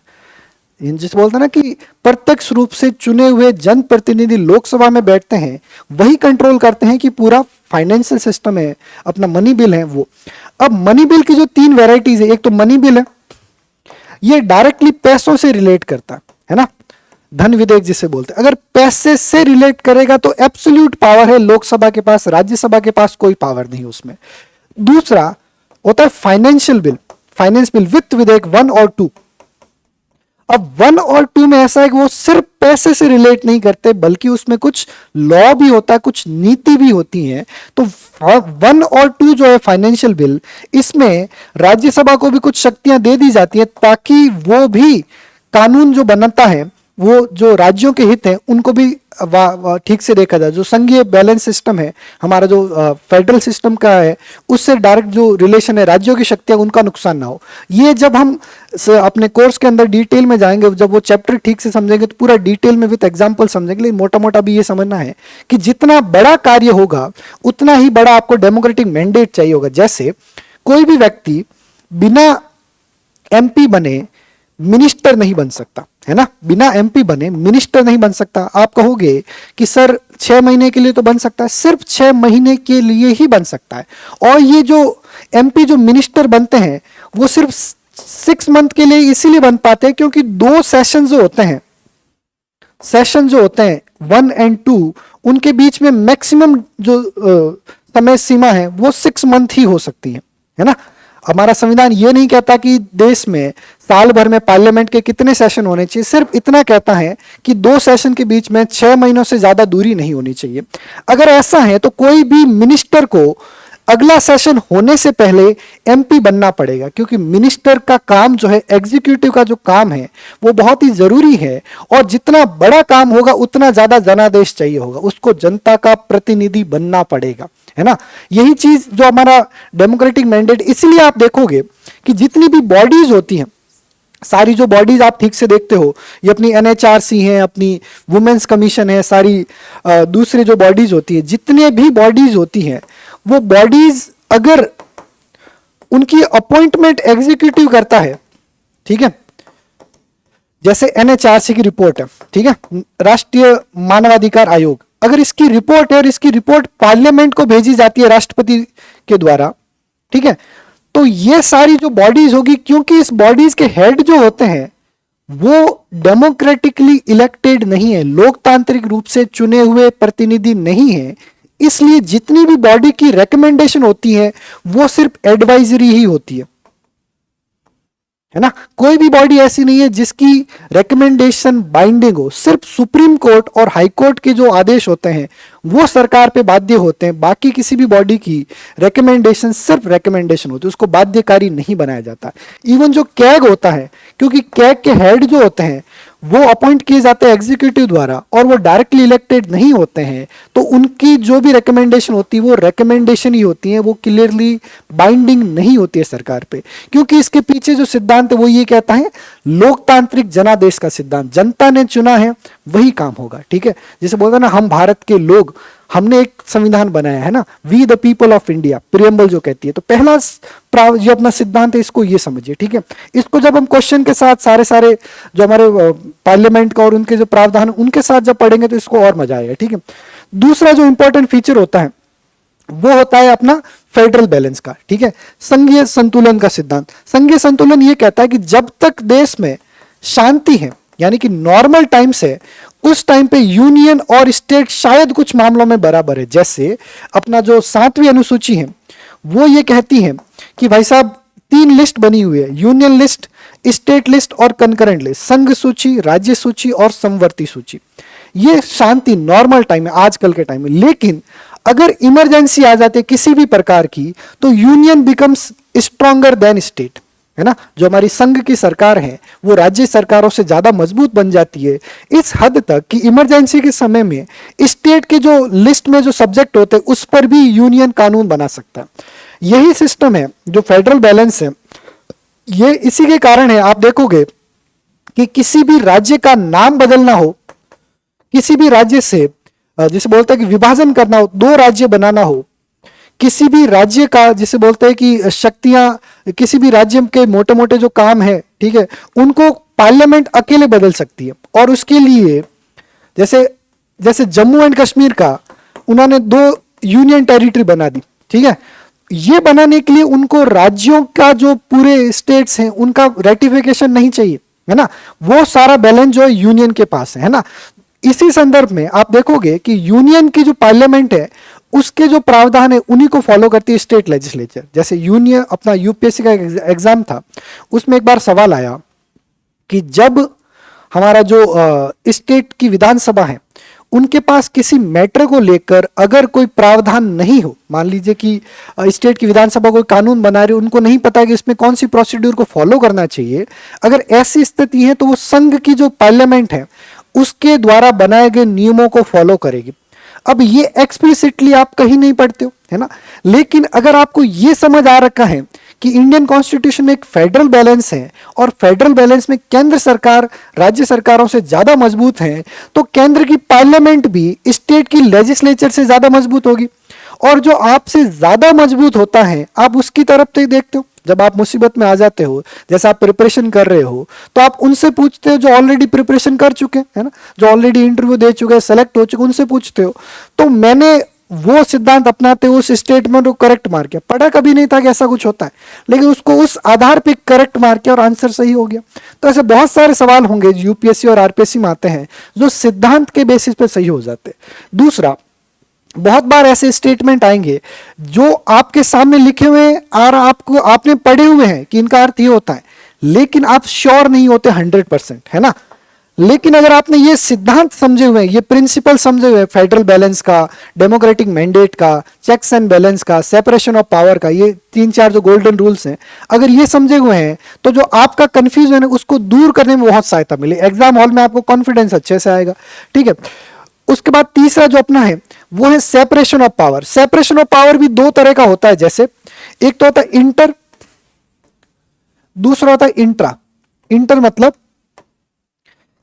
जिसे बोलते हैं ना कि प्रत्यक्ष रूप से चुने हुए जनप्रतिनिधि लोकसभा में बैठते हैं, वही कंट्रोल करते हैं कि पूरा फाइनेंशियल सिस्टम है, अपना मनी बिल है वो। अब मनी बिल की जो तीन वेराइटीज है, एक तो मनी बिल है, ये डायरेक्टली पैसों से रिलेट करता है ना, धन विधेयक जिसे बोलते हैं। अगर पैसे से रिलेट करेगा तो एब्सोल्यूट पावर है लोकसभा के पास, राज्यसभा के पास कोई पावर नहीं उसमें। दूसरा होता है फाइनेंशियल बिल, फाइनेंस बिल, वित्त विधेयक 1 और 2। अब 1 और 2 में ऐसा है कि वो सिर्फ पैसे से रिलेट नहीं करते बल्कि उसमें कुछ लॉ भी होता है, कुछ नीति भी होती है। तो 1 और 2 जो है फाइनेंशियल बिल, इसमें राज्यसभा को भी कुछ शक्तियां दे दी जाती है ताकि वो भी कानून जो बनाता है, वो जो राज्यों के हित हैं उनको भी ठीक से देखा जाए। जो संघीय बैलेंस सिस्टम है हमारा, जो फेडरल सिस्टम का है, उससे डायरेक्ट जो रिलेशन है राज्यों की शक्तियां, उनका नुकसान ना हो। ये जब हम अपने कोर्स के अंदर डिटेल में जाएंगे, जब वो चैप्टर ठीक से समझेंगे तो पूरा डिटेल में विद एग्जांपल समझेंगे। लेकिन मोटा मोटा भी ये समझना है कि जितना बड़ा कार्य होगा उतना ही बड़ा आपको डेमोक्रेटिक मैंडेट चाहिए होगा। जैसे कोई भी व्यक्ति बिना एमपी बने मिनिस्टर नहीं बन सकता, है ना, बिना एमपी बने मिनिस्टर नहीं बन सकता। आप कहोगे कि सर 6 महीने के लिए तो बन सकता है, सिर्फ 6 महीने के लिए ही बन सकता है। और ये जो एमपी जो मिनिस्टर बनते हैं वो सिर्फ 6 मंथ के लिए इसीलिए बन पाते हैं क्योंकि 2 सेशन जो होते हैं, सेशन जो होते हैं 1 और 2, उनके बीच में मैक्सिमम जो समय सीमा है वो 6 मंथ ही हो सकती है ना। हमारा संविधान ये नहीं कहता कि देश में साल भर में पार्लियामेंट के कितने सेशन होने चाहिए, सिर्फ इतना कहता है कि 2 सेशन के बीच में 6 महीनों से ज्यादा दूरी नहीं होनी चाहिए। अगर ऐसा है तो कोई भी मिनिस्टर को अगला सेशन होने से पहले एमपी बनना पड़ेगा क्योंकि मिनिस्टर का काम जो है, एग्जीक्यूटिव का जो काम है वो बहुत ही जरूरी है। और जितना बड़ा काम होगा उतना ज्यादा जनादेश चाहिए होगा, उसको जनता का प्रतिनिधि बनना पड़ेगा, है ना। यही चीज जो हमारा डेमोक्रेटिक मैंडेट, इसलिए आप देखोगे कि जितनी भी बॉडीज होती हैं, सारी जो बॉडीज आप ठीक से देखते हो, ये अपनी एनएचआरसी है, अपनी वुमेन्स कमीशन है, सारी दूसरी जो बॉडीज होती है, जितने भी बॉडीज होती हैं, वो बॉडीज अगर उनकी अपॉइंटमेंट एग्जीक्यूटिव करता है, ठीक है, जैसे एनएचआरसी की रिपोर्ट है, ठीक है, राष्ट्रीय मानवाधिकार आयोग, अगर इसकी रिपोर्ट है और इसकी रिपोर्ट पार्लियामेंट को भेजी जाती है राष्ट्रपति के द्वारा, ठीक है, तो ये सारी जो बॉडीज होगी, क्योंकि इस बॉडीज के हेड जो होते हैं वो डेमोक्रेटिकली इलेक्टेड नहीं है, लोकतांत्रिक रूप से चुने हुए प्रतिनिधि नहीं है, इसलिए जितनी भी बॉडी की रिकमेंडेशन होती है वो सिर्फ एडवाइजरी ही होती है। है ना। कोई भी बॉडी ऐसी नहीं है जिसकी रिकमेंडेशन बाइंडिंग हो। सिर्फ सुप्रीम कोर्ट और हाई कोर्ट के जो आदेश होते हैं वो सरकार पे बाध्य होते हैं। बाकी किसी भी बॉडी की रिकमेंडेशन सिर्फ रिकमेंडेशन होती है, उसको बाध्यकारी नहीं बनाया जाता। इवन जो कैग होता है, क्योंकि कैग के हेड जो होते हैं वो अपॉइंट किए जाते हैं एग्जीक्यूटिव द्वारा और वो डायरेक्टली इलेक्टेड नहीं होते हैं, तो उनकी जो भी रिकमेंडेशन होती है वो रिकमेंडेशन ही होती है, वो क्लियरली बाइंडिंग नहीं होती है सरकार पे। क्योंकि इसके पीछे जो सिद्धांत है वो ये कहता है लोकतांत्रिक जनादेश का सिद्धांत, जनता ने चुना है वही काम होगा। ठीक है, जैसे बोलते हैं ना हम भारत के लोग, हमने एक संविधान बनाया है ना, we the people of India, preamble जो कहती है। तो पहला जो अपना सिद्धांत है इसको ये समझिए। ठीक है, इसको जब हम क्वेश्चन के साथ सारे जो हमारे पार्लियामेंट का और उनके जो प्रावधान उनके साथ जब पढ़ेंगे तो इसको और मजा आएगा। ठीक है, दूसरा जो इंपॉर्टेंट फीचर होता है वो होता है अपना फेडरल बैलेंस का। ठीक है, संघीय संतुलन का सिद्धांत। संघीय संतुलन ये कहता है कि जब तक देश में शांति है, यानी कि नॉर्मल टाइम से, उस टाइम पे यूनियन और स्टेट शायद कुछ मामलों में बराबर है। जैसे अपना जो 7वीं अनुसूची है वो ये कहती है कि भाई साहब 3 लिस्ट बनी हुई है, यूनियन लिस्ट, स्टेट लिस्ट और कंकरेंट लिस्ट, संघ सूची, राज्य सूची और समवर्ती सूची। ये शांति नॉर्मल टाइम है, आजकल के टाइम में। लेकिन अगर इमरजेंसी आ जाती है किसी भी प्रकार की तो union becomes stronger than state, है ना। जो हमारी संघ की सरकार है वो राज्य सरकारों से ज्यादा मजबूत बन जाती है इस हद तक कि इमरजेंसी के समय में स्टेट के जो लिस्ट में जो सब्जेक्ट होते हैं उस पर भी यूनियन कानून बना सकता है। यही सिस्टम है जो फेडरल बैलेंस है। ये इसी के कारण है, आप देखोगे कि किसी भी राज्य का नाम बदलना हो, किसी भी राज्य से जिसे बोलते हैं कि विभाजन करना हो, 2 राज्य बनाना हो, किसी भी राज्य का जिसे बोलते हैं कि शक्तियां, किसी भी राज्य के मोटे मोटे जो काम है, ठीक है, उनको पार्लियामेंट अकेले बदल सकती है। और उसके लिए जैसे जम्मू एंड कश्मीर का उन्होंने 2 यूनियन टेरिटरी बना दी। ठीक है, ये बनाने के लिए उनको राज्यों का जो पूरे स्टेट्स हैं उनका रेटिफिकेशन नहीं चाहिए, है ना। वो सारा बैलेंस जो है यूनियन के पास है ना। इसी संदर्भ में आप देखोगे कि यूनियन की जो पार्लियामेंट है उसके जो प्रावधान है उन्हीं को फॉलो करती है स्टेट लेजिस्लेचर। जैसे यूनियन अपना यूपीएससी का एग्जाम था, उसमें एक बार सवाल आया कि जब हमारा जो स्टेट की विधानसभा है उनके पास किसी मैटर को लेकर अगर कोई प्रावधान नहीं हो, मान लीजिए कि स्टेट की विधानसभा कोई कानून बना रही है, उनको नहीं पता कि इसमें कौन सी प्रोसीड्यूर को फॉलो करना चाहिए, अगर ऐसी स्थिति है तो वो संघ की जो पार्लियामेंट है उसके द्वारा बनाए गए नियमों को फॉलो करेगी। अब ये एक्सप्लिसिटली आप कहीं नहीं पढ़ते हो, है ना। लेकिन अगर आपको ये समझ आ रखा है कि इंडियन कॉन्स्टिट्यूशन में एक फेडरल बैलेंस है और फेडरल बैलेंस में केंद्र सरकार राज्य सरकारों से ज्यादा मजबूत है, तो केंद्र की पार्लियामेंट भी स्टेट की लेजिस्लेचर से ज्यादा मजबूत होगी। और जो आपसे ज्यादा मजबूत होता है आप उसकी तरफ से देखते हो। जब आप मुसीबत में आ जाते हो, जैसे आप प्रिपरेशन कर रहे हो, तो आप उनसे पूछते हो जो ऑलरेडी प्रिपरेशन कर चुके हैं, है ना, जो ऑलरेडी इंटरव्यू दे चुके हैं, सेलेक्ट हो चुके, उनसे पूछते हो। तो मैंने वो सिद्धांत अपनाते हुए उस स्टेटमेंट को करेक्ट मार किया, पढ़ा कभी नहीं था कि ऐसा कुछ होता है, लेकिन उसको उस आधार पे करेक्ट मार किया और आंसर सही हो गया। तो ऐसे बहुत सारे सवाल होंगे यूपीएससी और आरपीएससी में आते हैं जो सिद्धांत के बेसिस पे सही हो जाते हैं। दूसरा, बहुत बार ऐसे स्टेटमेंट आएंगे जो आपके सामने लिखे हुए हैं और आपने पढ़े हुए हैं कि इनका अर्थ ये होता है, लेकिन आप श्योर नहीं होते 100%, है ना। लेकिन अगर आपने ये सिद्धांत समझे हुए हैं, ये प्रिंसिपल समझे हुए हैं, फेडरल बैलेंस का, डेमोक्रेटिक मैंडेट का, चेक्स एंड बैलेंस का, सेपरेशन ऑफ पावर का, ये 3-4 जो गोल्डन रूल्स हैं, अगर ये समझे हुए हैं तो जो आपका कंफ्यूजन है उसको दूर करने में बहुत सहायता मिले। एग्जाम हॉल में आपको कॉन्फिडेंस अच्छे से आएगा। ठीक है, उसके बाद तीसरा जो अपना है वो है separation of power. Separation of power भी 2 तरह का होता है, जैसे एक तो होता है इंटर, दूसरा होता है इंट्रा। इंटर मतलब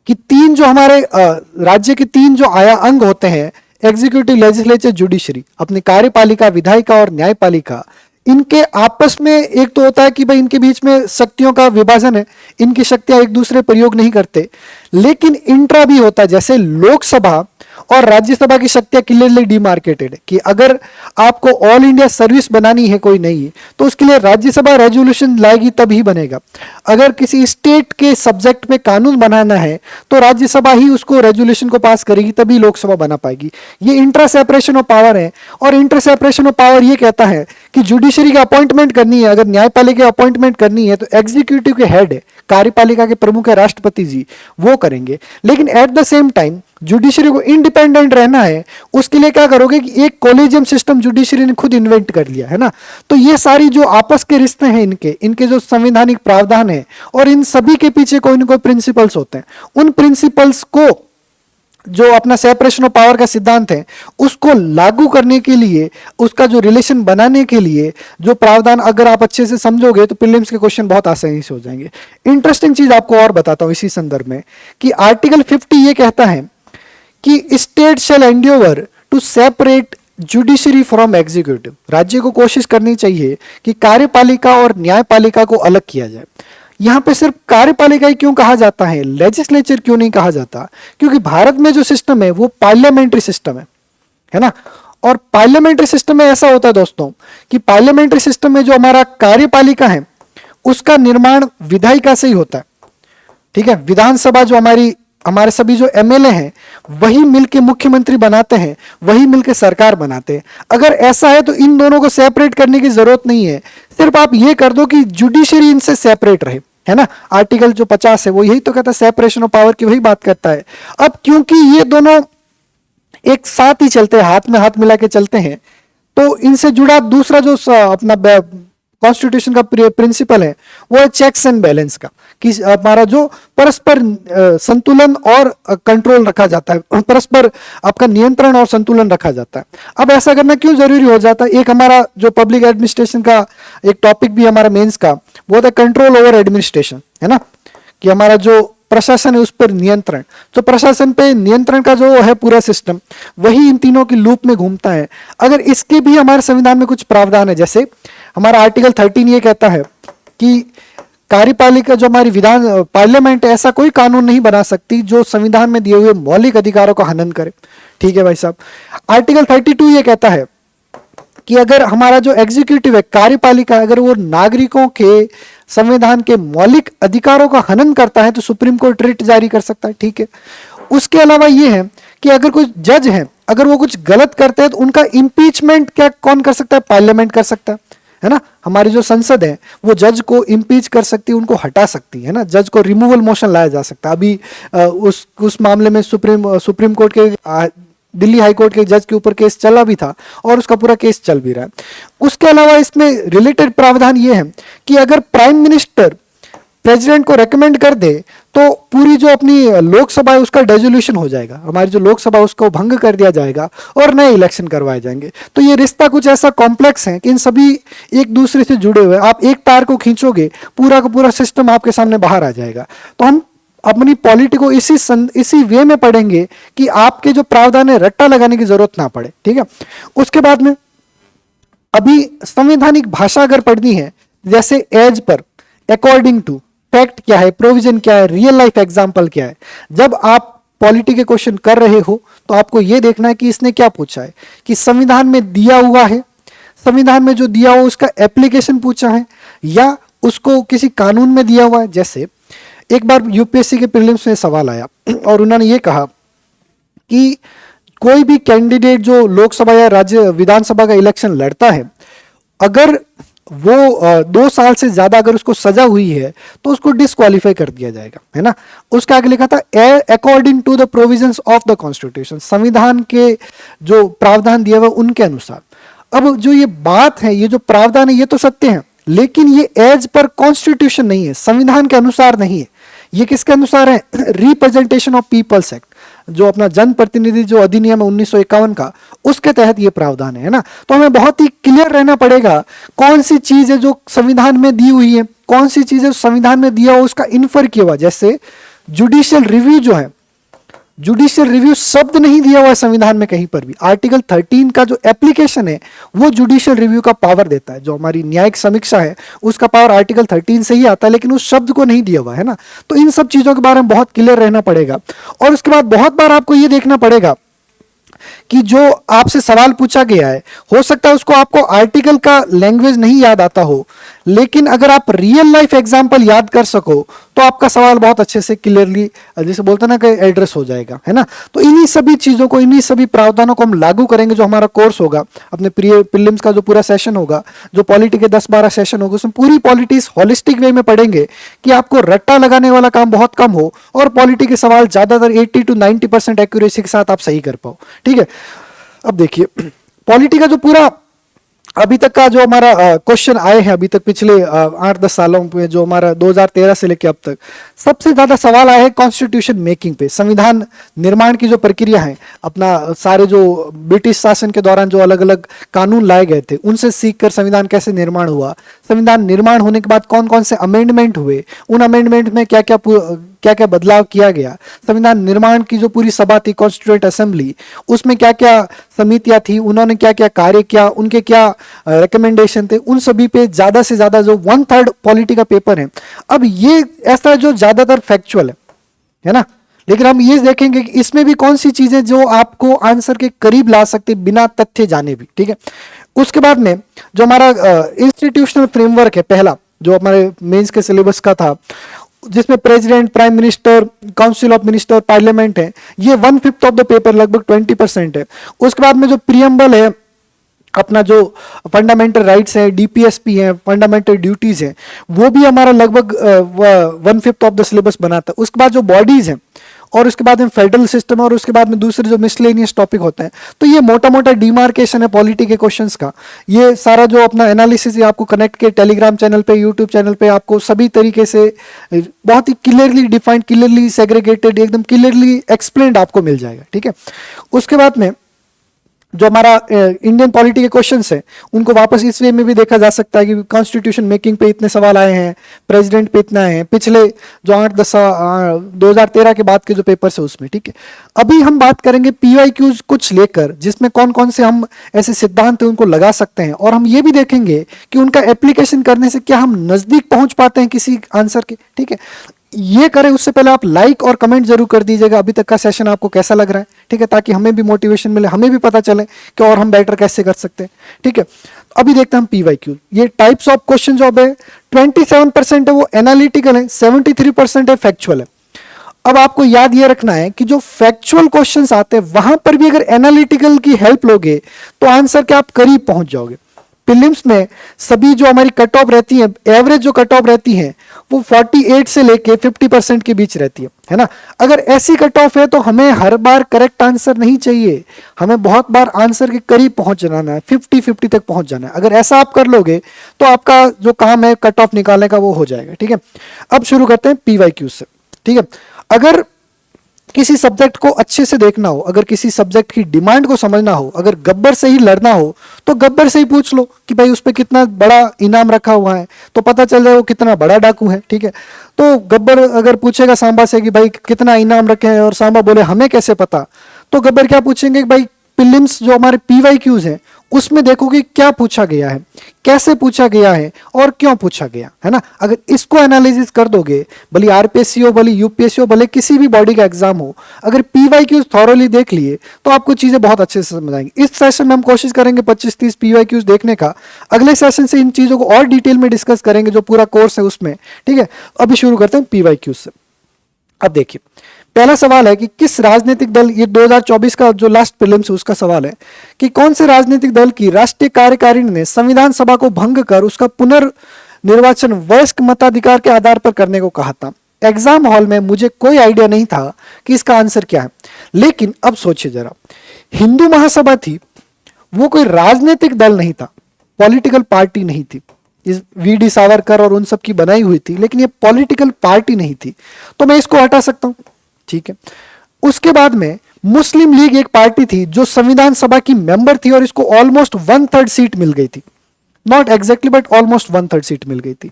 कि 3 जो हमारे राज्य के 3 जो आया अंग होते हैं, एग्जीक्यूटिव, लेजिस्लेचर, जुडिशरी, अपनी कार्यपालिका, विधायिका और न्यायपालिका, इनके आपस में एक तो होता है कि भाई इनके बीच में शक्तियों का विभाजन है, इनकी शक्तियां एक दूसरे प्रयोग नहीं करते। लेकिन इंट्रा भी होता है, जैसे लोकसभा और राज्यसभा की शक्तियां क्लियरली डिमार्केटेड है कि अगर आपको ऑल इंडिया सर्विस बनानी है कोई नहीं तो उसके लिए राज्यसभा रेजोल्यूशन लाएगी तभी बनेगा। अगर किसी स्टेट के सब्जेक्ट में कानून बनाना है तो राज्यसभा ही उसको रेजोल्यूशन को पास करेगी तभी लोकसभा बना पाएगी। ये इंटर सेपरेशन ऑफ पावर है। और इंटर सेपरेशन ऑफ पावर ये कहता है कि जुडिशरी की अपॉइंटमेंट करनी है, अगर न्यायपालिका की अपॉइंटमेंट करनी है तो एग्जीक्यूटिव के हेड है, कार्यपालिका के प्रमुख है राष्ट्रपति जी, वो करेंगे। लेकिन at the same time judiciary को इंडिपेंडेंट रहना है, उसके लिए क्या करोगे कि एक कॉलेजियम सिस्टम जुडिशरी ने खुद इन्वेंट कर लिया है ना। तो ये सारी जो आपस के रिश्ते हैं इनके जो संवैधानिक प्रावधान है और इन सभी के पीछे कोई ना कोई प्रिंसिपल्स होते हैं। उन प्रिंसिपल्स को जो अपना सेपरेशन ऑफ पावर का सिद्धांत है उसको लागू करने के लिए, उसका जो रिलेशन बनाने के लिए जो प्रावधान अगर आप अच्छे से समझोगे तो प्रीलिम्स के क्वेश्चन बहुत आसानी से हो जाएंगे। इंटरेस्टिंग चीज आपको और बताता हूं इसी संदर्भ में कि आर्टिकल 50 ये कहता है कि state shall endeavour to separate judiciary from executive. राज्य को कोशिश करनी चाहिए कि कार्यपालिका और न्यायपालिका को अलग किया जाए। यहां पे सिर्फ कार्यपालिका ही क्यों कहा जाता है, लेजिस्लेचर क्यों नहीं कहा जाता? क्योंकि भारत में जो सिस्टम है वो पार्लियामेंट्री सिस्टम है ना। और पार्लियामेंट्री सिस्टम में ऐसा होता है दोस्तों कि पार्लियामेंट्री सिस्टम में जो हमारा कार्यपालिका है उसका निर्माण विधायिका से ही होता है, ठीक है। विधानसभा जो हमारे सभी जो एमएलए हैं वही मिलके मुख्यमंत्री बनाते हैं, वही मिलके सरकार बनाते हैं। अगर ऐसा है तो इन दोनों को सेपरेट करने की जरूरत नहीं है, सिर्फ आप ये कर दो कि जुडिशरी इनसे सेपरेट रहे, है ना। आर्टिकल जो 50 है वो यही तो कहता है, सेपरेशन ऑफ पावर की वही बात करता है। अब क्योंकि ये दोनों एक साथ ही चलते हैं, हाथ में हाथ मिला के चलते हैं, तो इनसे जुड़ा दूसरा जो अपना कॉन्स्टिट्यूशन का प्रिंसिपल है वो है चेक्स एंड बैलेंस का, कि हमारा जो परस्पर संतुलन और कंट्रोल रखा जाता है, परस्पर आपका नियंत्रण और संतुलन रखा जाता है। अब ऐसा करना क्यों जरूरी हो जाता है? एक हमारा जो पब्लिक एडमिनिस्ट्रेशन का एक टॉपिक भी हमारा मेंस का वो होता है कंट्रोल ओवर एडमिनिस्ट्रेशन, है ना, कि हमारा जो प्रशासन है उस पर नियंत्रण। तो प्रशासन पे नियंत्रण का जो है पूरा सिस्टम वही इन तीनों की लूप में घूमता है। अगर इसके भी हमारे संविधान में कुछ प्रावधान है, जैसे हमारा आर्टिकल 13 ये कहता है कि कार्यपालिका जो हमारी विधान पार्लियामेंट है ऐसा कोई कानून नहीं बना सकती जो संविधान में दिए हुए मौलिक अधिकारों का हनन करे, ठीक है भाई साहब। आर्टिकल 32 ये कहता है कि अगर हमारा जो एग्जीक्यूटिव है कार्यपालिका, अगर वो नागरिकों के संविधान के मौलिक अधिकारों का हनन करता है तो सुप्रीम कोर्ट रिट जारी कर सकता है, ठीक है। उसके अलावा ये है कि अगर कोई जज है अगर वो कुछ गलत करते हैं तो उनका इंपीचमेंट क्या कौन कर सकता है? पार्लियामेंट कर सकता है ना। हमारी जो संसद है वो जज को इंपीच कर सकती है, उनको हटा सकती है ना। जज को रिमूवल मोशन लाया जा सकता है। अभी उस मामले में सुप्रीम कोर्ट के दिल्ली हाई कोर्ट के जज के ऊपर केस चला भी था और उसका पूरा केस चल भी रहा है। उसके अलावा इसमें रिलेटेड प्रावधान ये है कि अगर प्राइम मिनिस्टर प्रेसिडेंट को रेकमेंड कर दे तो पूरी जो अपनी लोकसभा है उसका डेजोल्यूशन हो जाएगा, हमारी जो लोकसभा उसको भंग कर दिया जाएगा और नए इलेक्शन करवाए जाएंगे। तो ये रिश्ता कुछ ऐसा कॉम्प्लेक्स है कि इन सभी एक दूसरे से जुड़े हुए, आप एक तार को खींचोगे पूरा का पूरा सिस्टम आपके सामने बाहर आ जाएगा। तो हम अपनी पॉलिटी को इसी वे में पढ़ेंगे कि आपके जो प्रावधान है रट्टा लगाने की जरूरत ना पड़े, ठीक है। उसके बाद में अभी संवैधानिक भाषा अगर पढ़नी है, जैसे as per, according to, fact क्या है, प्रोविजन क्या है, रियल लाइफ एग्जांपल क्या है। जब आप पॉलिटी के क्वेश्चन कर रहे हो तो आपको यह देखना है कि इसने क्या पूछा है, कि संविधान में दिया हुआ है, संविधान में जो दिया हुआ उसका एप्लीकेशन पूछा है या उसको किसी कानून में दिया हुआ है। जैसे एक बार यूपीएससी के प्रीलिम्स में सवाल आया और उन्होंने ये कहा कि कोई भी कैंडिडेट जो लोकसभा या राज्य विधानसभा का इलेक्शन लड़ता है, अगर वो 2 साल से ज्यादा अगर उसको सजा हुई है तो उसको डिस्क्वालीफाई कर दिया जाएगा, है ना। उसके आगे लिखा था according to the provisions of the constitution, संविधान के जो प्रावधान दिए हुए उनके अनुसार। अब जो ये बात है, ये जो प्रावधान है ये तो सत्य है, लेकिन ये एज पर कॉन्स्टिट्यूशन नहीं है, संविधान के अनुसार नहीं है। ये किसके अनुसार है? रिप्रेजेंटेशन ऑफ पीपल्स एक्ट, जो अपना जन प्रतिनिधि जो अधिनियम है 1951 का, उसके तहत ये प्रावधान है ना। तो हमें बहुत ही क्लियर रहना पड़ेगा कौन सी चीज है जो संविधान में दी हुई है, कौन सी चीज है संविधान में दिया हुआ उसका इन्फर किया हुआ। जैसे जुडिशियल रिव्यू जो है, जुडिशियल रिव्यू शब्द नहीं दिया हुआ है संविधान में कहीं पर भी। आर्टिकल 13 का जो एप्लीकेशन है वो जुडिशियल रिव्यू का पावर देता है, जो हमारी न्यायिक समीक्षा है उसका पावर आर्टिकल 13 से ही आता है, लेकिन उस शब्द को नहीं दिया हुआ है ना। तो इन सब चीजों के बारे में बहुत क्लियर रहना पड़ेगा। और उसके बाद बहुत बार आपको ये देखना पड़ेगा कि जो आपसे सवाल पूछा गया है, हो सकता है उसको आपको आर्टिकल का लैंग्वेज नहीं याद आता हो, लेकिन अगर आप रियल लाइफ एग्जांपल याद कर सको तो आपका सवाल बहुत अच्छे से क्लियरली, जैसे बोलते ना कि एड्रेस हो जाएगा, है ना। तो इन्हीं सभी चीजों को, इन्हीं सभी प्रावधानों को हम लागू करेंगे जो हमारा कोर्स होगा, अपने प्रिय प्रीलिम्स का जो पूरा सेशन होगा, जो पॉलिटी के 10-12 सेशन होगा, उसमें पूरी पॉलिटिक्स होलिस्टिक वे में पढ़ेंगे कि आपको रट्टा लगाने वाला काम बहुत कम हो और पॉलिटी के सवाल ज्यादातर 80 to 90% एक्यूरेसी के साथ आप सही कर पाओ, ठीक है। अब देखिए पॉलिटी का जो पूरा अभी तक का जो हमारा क्वेश्चन आए हैं अभी तक पिछले 8-10 सालों में, जो हमारा 2013 से लेकर अब तक सबसे ज्यादा सवाल आए हैं कॉन्स्टिट्यूशन मेकिंग पे, संविधान निर्माण की जो प्रक्रिया है, अपना सारे जो ब्रिटिश शासन के दौरान जो अलग अलग कानून लाए गए थे उनसे सीखकर संविधान कैसे निर्माण हुआ, संविधान निर्माण होने के बाद कौन कौन से अमेंडमेंट हुए, उन अमेंडमेंट में क्या क्या बदलाव किया गया, संविधान निर्माण की जो पूरी सभा थी कॉन्स्टिट्यूएंट असेंबली, उसमें क्या क्या समितियां थी, उन्होंने क्या क्या कार्य किया, उनके क्या रिकमेंडेशन थे, उन सभी पे ज्यादा से ज्यादा जो 1/3 पॉलिटी का पेपर है। अब ये ऐसा जो ज्यादातर फैक्चुअल है ना, लेकिन हम ये देखेंगे कि इसमें भी कौन सी चीजें जो आपको आंसर के करीब ला सकते बिना तथ्य जाने भी, ठीक है। उसके बाद में जो हमारा इंस्टीट्यूशनल फ्रेमवर्क है, पहला जो हमारे मेंस के सिलेबस का था, जिसमें president, prime minister, council of minister, parliament है, ये 1/5 ऑफ द पेपर, लगभग 20% है। उसके बाद में जो प्रियम्बल है, अपना जो फंडामेंटल राइट्स है, डीपीएसपी है, फंडामेंटल ड्यूटीज है, वो भी हमारा लगभग 1/5 ऑफ द सिलेबस बनाता है। उसके बाद जो बॉडीज है, और उसके बाद में फेडरल सिस्टम, और उसके बाद में दूसरे जो मिसलेनियस टॉपिक होते हैं। तो ये मोटा मोटा डिमार्केशन है पॉलिटी के क्वेश्चंस का। ये सारा जो अपना एनालिसिस आपको कनेक्ट के टेलीग्राम चैनल पे, यूट्यूब चैनल पे आपको सभी तरीके से बहुत ही क्लियरली डिफाइंड, क्लियरली सेग्रीगेटेड, एकदम क्लियरली एक्सप्लेन्ड आपको मिल जाएगा, ठीक है। उसके बाद में जो हमारा इंडियन पॉलिटी के क्वेश्चंस हैं, उनको वापस इस वे में भी देखा जा सकता है कि कॉन्स्टिट्यूशन मेकिंग पे इतने सवाल आए हैं, प्रेसिडेंट पे इतना है, पिछले जो 2013 के बाद के जो पेपर्स है उसमें, ठीक है। अभी हम बात करेंगे पीवाईक्यूज कुछ लेकर, जिसमें कौन कौन से हम ऐसे सिद्धांत हैं उनको लगा सकते हैं, और हम ये भी देखेंगे कि उनका एप्लीकेशन करने से क्या हम नजदीक पहुंच पाते हैं किसी आंसर के, ठीक है। ये करें उससे पहले आप लाइक और कमेंट जरूर कर दीजिएगा अभी तक का सेशन आपको कैसा लग रहा है, ठीक है, ताकि हमें भी मोटिवेशन मिले, हमें भी पता चले कि और हम बेटर कैसे कर सकते हैं, ठीक है। अभी देखते हैं हम पीवाईक्यू। ये टाइप्स ऑफ क्वेश्चन जो है 27% है वो एनालिटिकल है, 73% है फैक्चुअल है। अब आपको याद ये रखना है कि जो फैक्चुअल क्वेश्चंस आते हैं वहां पर भी अगर एनालिटिकल की हेल्प लोगे तो आंसर के आप करीब पहुंच जाओगे। प्रीलिम्स में सभी जो हमारी कट ऑफ रहती है, एवरेज जो कट ऑफ रहती है वो 48 से लेके 50% के बीच रहती है ना। अगर ऐसी कट ऑफ है तो हमें हर बार करेक्ट आंसर नहीं चाहिए, हमें बहुत बार आंसर के करीब पहुंच जाना है, 50-50 तक पहुंच जाना है। अगर ऐसा आप कर लोगे तो आपका जो काम है कट ऑफ निकालने का वो हो जाएगा, ठीक है। अब शुरू करते हैं पीवाईक्यू से, ठीक है। अगर किसी सब्जेक्ट को अच्छे से देखना हो, अगर किसी सब्जेक्ट की डिमांड को समझना हो, अगर गब्बर से ही लड़ना हो तो गब्बर से ही पूछ लो कि भाई उस पर कितना बड़ा इनाम रखा हुआ है, तो पता चल जाए वो कितना बड़ा डाकू है, ठीक है। तो गब्बर अगर पूछेगा सांबा से कि भाई कितना इनाम रखे हैं और सांबा बोले हमें कैसे पता, तो गब्बर क्या पूछेंगे कि भाई प्रीलिम्स जो हमारे पीवाईक्यूज हैं उसमें देखोगे क्या पूछा गया है, कैसे पूछा गया है और क्यों पूछा गया है ना। अगर इसको एनालिसिस कर दोगे, भले आरपीएससी हो, भले यूपीएससी हो, भले किसी भी बॉडी का एग्जाम हो, अगर पीवाईक्यूज थॉरोली देख लिए तो आपको चीजें बहुत अच्छे से समझ आएंगी। इस सेशन में हम कोशिश करेंगे 25-30 पीवाईक्यूज देखने का, अगले सेशन से इन चीजों को और डिटेल में डिस्कस करेंगे जो पूरा कोर्स है उसमें, ठीक है। अभी शुरू करते हैं पीवाईक्यूज से। अब देखिए पहला सवाल है कि किस राजनीतिक दल, ये 2024 का जो लास्ट प्रीलिम्स है उसका सवाल है कि कौन से राजनीतिक दल की राष्ट्रीय कार्यकारिणी ने संविधान सभा को भंग कर उसका पुनर्निर्वाचन वयस्क मताधिकार के आधार पर करने को कहा था। एग्जाम हॉल में मुझे कोई आइडिया नहीं था कि इसका आंसर क्या है, लेकिन अब सोचिए जरा, हिंदू महासभा थी, वो कोई राजनीतिक दल नहीं था, पॉलिटिकल पार्टी नहीं थी, इस वीडी सावरकर और उन सब की बनाई हुई थी, लेकिन ये पॉलिटिकल पार्टी नहीं थी, तो मैं इसको हटा सकता हूं, ठीक है। उसके बाद में मुस्लिम लीग एक पार्टी थी जो संविधान सभा की मेंबर थी और इसको ऑलमोस्ट 1/3 सीट मिल गई थी, not exactly but almost 1/3 seat मिल गई थी।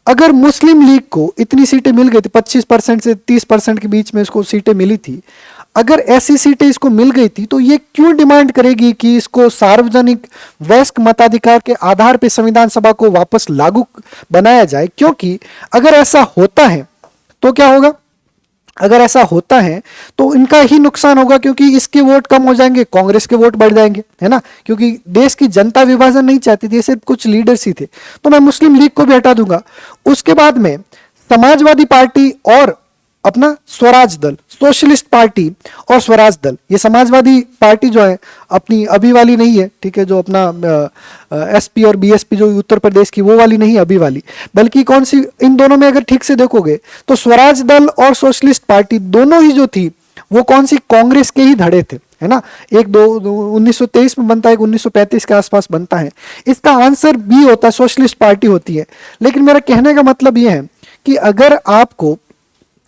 अगर मुस्लिम लीग को इतनी सीटें मिल गई थी, 25% से 30% के बीच में इसको सीटें मिली थी, अगर ऐसी सीटें इसको मिल गई थी तो ये क्यों डिमांड करेगी कि इसको सार्वजनिक वयस्क मताधिकार के आधार पर संविधान सभा को वापस लागू बनाया जाए? क्योंकि अगर ऐसा होता है तो क्या होगा, अगर ऐसा होता है तो इनका ही नुकसान होगा, क्योंकि इसके वोट कम हो जाएंगे, कांग्रेस के वोट बढ़ जाएंगे, है ना, क्योंकि देश की जनता विभाजन नहीं चाहती थी, सिर्फ कुछ लीडर्स ही थे। तो मैं मुस्लिम लीग को भी हटा दूंगा। उसके बाद में समाजवादी पार्टी और अपना स्वराज दल, सोशलिस्ट पार्टी और स्वराज दल, ये समाजवादी पार्टी जो है अपनी अभी वाली नहीं है, ठीक है, जो अपना एसपी और बीएसपी जो उत्तर प्रदेश की वो वाली नहीं, अभी वाली, बल्कि कौन सी, इन दोनों में अगर ठीक से देखोगे तो स्वराज दल और सोशलिस्ट पार्टी दोनों ही जो थी वो कौन सी, कांग्रेस के ही धड़े थे, है ना। एक 1923 में बनता है, 1935 के आसपास बनता है। इसका आंसर बी होता है, सोशलिस्ट पार्टी होती है। लेकिन मेरा कहने का मतलब यह है कि अगर आपको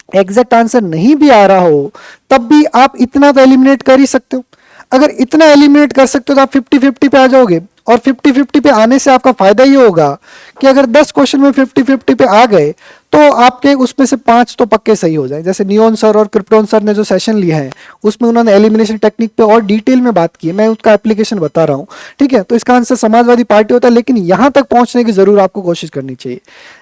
एग्जैक्ट आंसर नहीं भी आ रहा हो तब भी आप इतना तो एलिमिनेट कर ही सकते हो। अगर इतना एलिमिनेट कर सकते हो तो आप 50-50 पे आ जाओगे, और 50-50 पे आने से आपका फायदा ये होगा कि अगर 10 क्वेश्चन में 50-50 पे आ गए तो आपके उसमें से 5 तो पक्के सही हो जाए। जैसे नियोन सर और क्रिप्टोन सर ने जो सेशन लिया है उसमें उन्होंने एलिमिनेशन टेक्निक पे और डिटेल में बात की है, मैं उसका एप्लीकेशन बता रहा हूँ, ठीक है। तो इसका आंसर समाजवादी पार्टी होता है, लेकिन यहां तक पहुंचने की जरूर आपको कोशिश करनी चाहिए।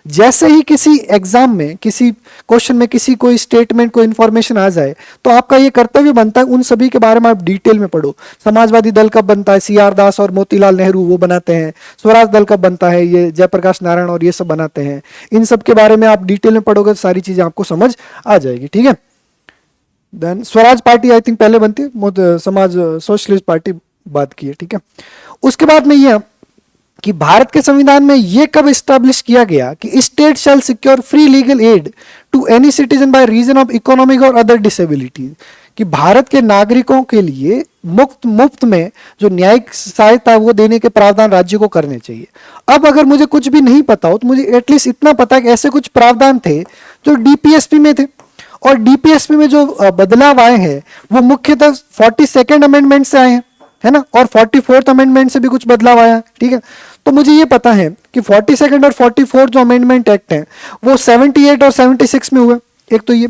जैसे ही किसी एग्जाम में, किसी क्वेश्चन में किसी कोई स्टेटमेंट, कोई इंफॉर्मेशन आ जाए तो आपका ये कर्तव्य बनता है उन सभी के बारे में आप डिटेल में पढ़ो। समाजवादी दल कब बनता है, सी आर दास और मोतीलाल नेहरू वो बनाते हैं। स्वराज दल कब बनता है, ये जयप्रकाश नारायण और ये सब बनाते हैं। इन सब के बारे में आप डिटेल में पढ़ोगे तो सारी चीजें आपको समझ आ जाएगी, ठीक है। Then Swaraj Party I think पहले बनती है, समाज सोशलिस्ट पार्टी बात की है, ठीक है। उसके बाद में यह कि भारत के संविधान में यह कब स्टैब्लिश किया गया कि state shall secure free legal aid to any citizen by reason of economic और अदर डिसेबिलिटीज, कि भारत के नागरिकों के लिए मुफ्त में जो न्यायिक सहायता वो देने के प्रावधान राज्य को करने चाहिए। अब अगर मुझे कुछ भी नहीं पता हो तो मुझे एटलीस्ट इतना पता है कि ऐसे कुछ प्रावधान थे जो डीपीएसपी में थे, और डीपीएसपी में जो बदलाव आए हैं वो मुख्यतः 42nd अमेंडमेंट से आए हैं, है ना, और 44th अमेंडमेंट से भी कुछ बदलाव आया, ठीक है। तो मुझे ये पता है कि 42nd और 44th जो अमेंडमेंट एक्ट है वो 78 और 76 में हुए। एक तो ये,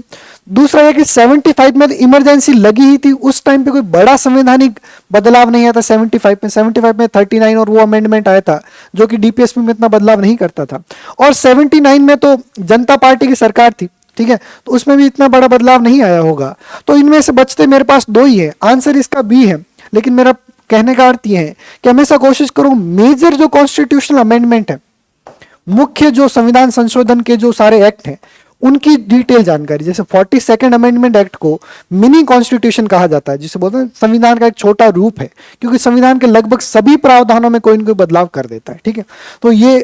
दूसरा है कि 75 में तो इमरजेंसी लगी ही थी, उस टाइम पे कोई बड़ा संवैधानिक बदलाव नहीं आया था। 75 में 39 और वो अमेंडमेंट आया था जो कि डीपीएसपी में इतना बदलाव नहीं करता था, और 79 में तो जनता पार्टी की सरकार थी, ठीक है, तो उसमें भी इतना बड़ा बदलाव नहीं आया होगा। तो इनमें से बचते मेरे पास दो ही है, आंसर इसका बी है। लेकिन मेरा कहने का अर्थ यह है कि हमेशा कोशिश करो मेजर जो कॉन्स्टिट्यूशनल अमेंडमेंट है, मुख्य जो संविधान संशोधन के जो सारे एक्ट हैं उनकी डिटेल जानकारी, जैसे 42nd अमेंडमेंट एक्ट को मिनी कॉन्स्टिट्यूशन कहा जाता है, जिसे बोलते हैं संविधान का एक छोटा रूप है, क्योंकि संविधान के लगभग सभी प्रावधानों में कोई न कोई बदलाव कर देता है, ठीक है। तो ये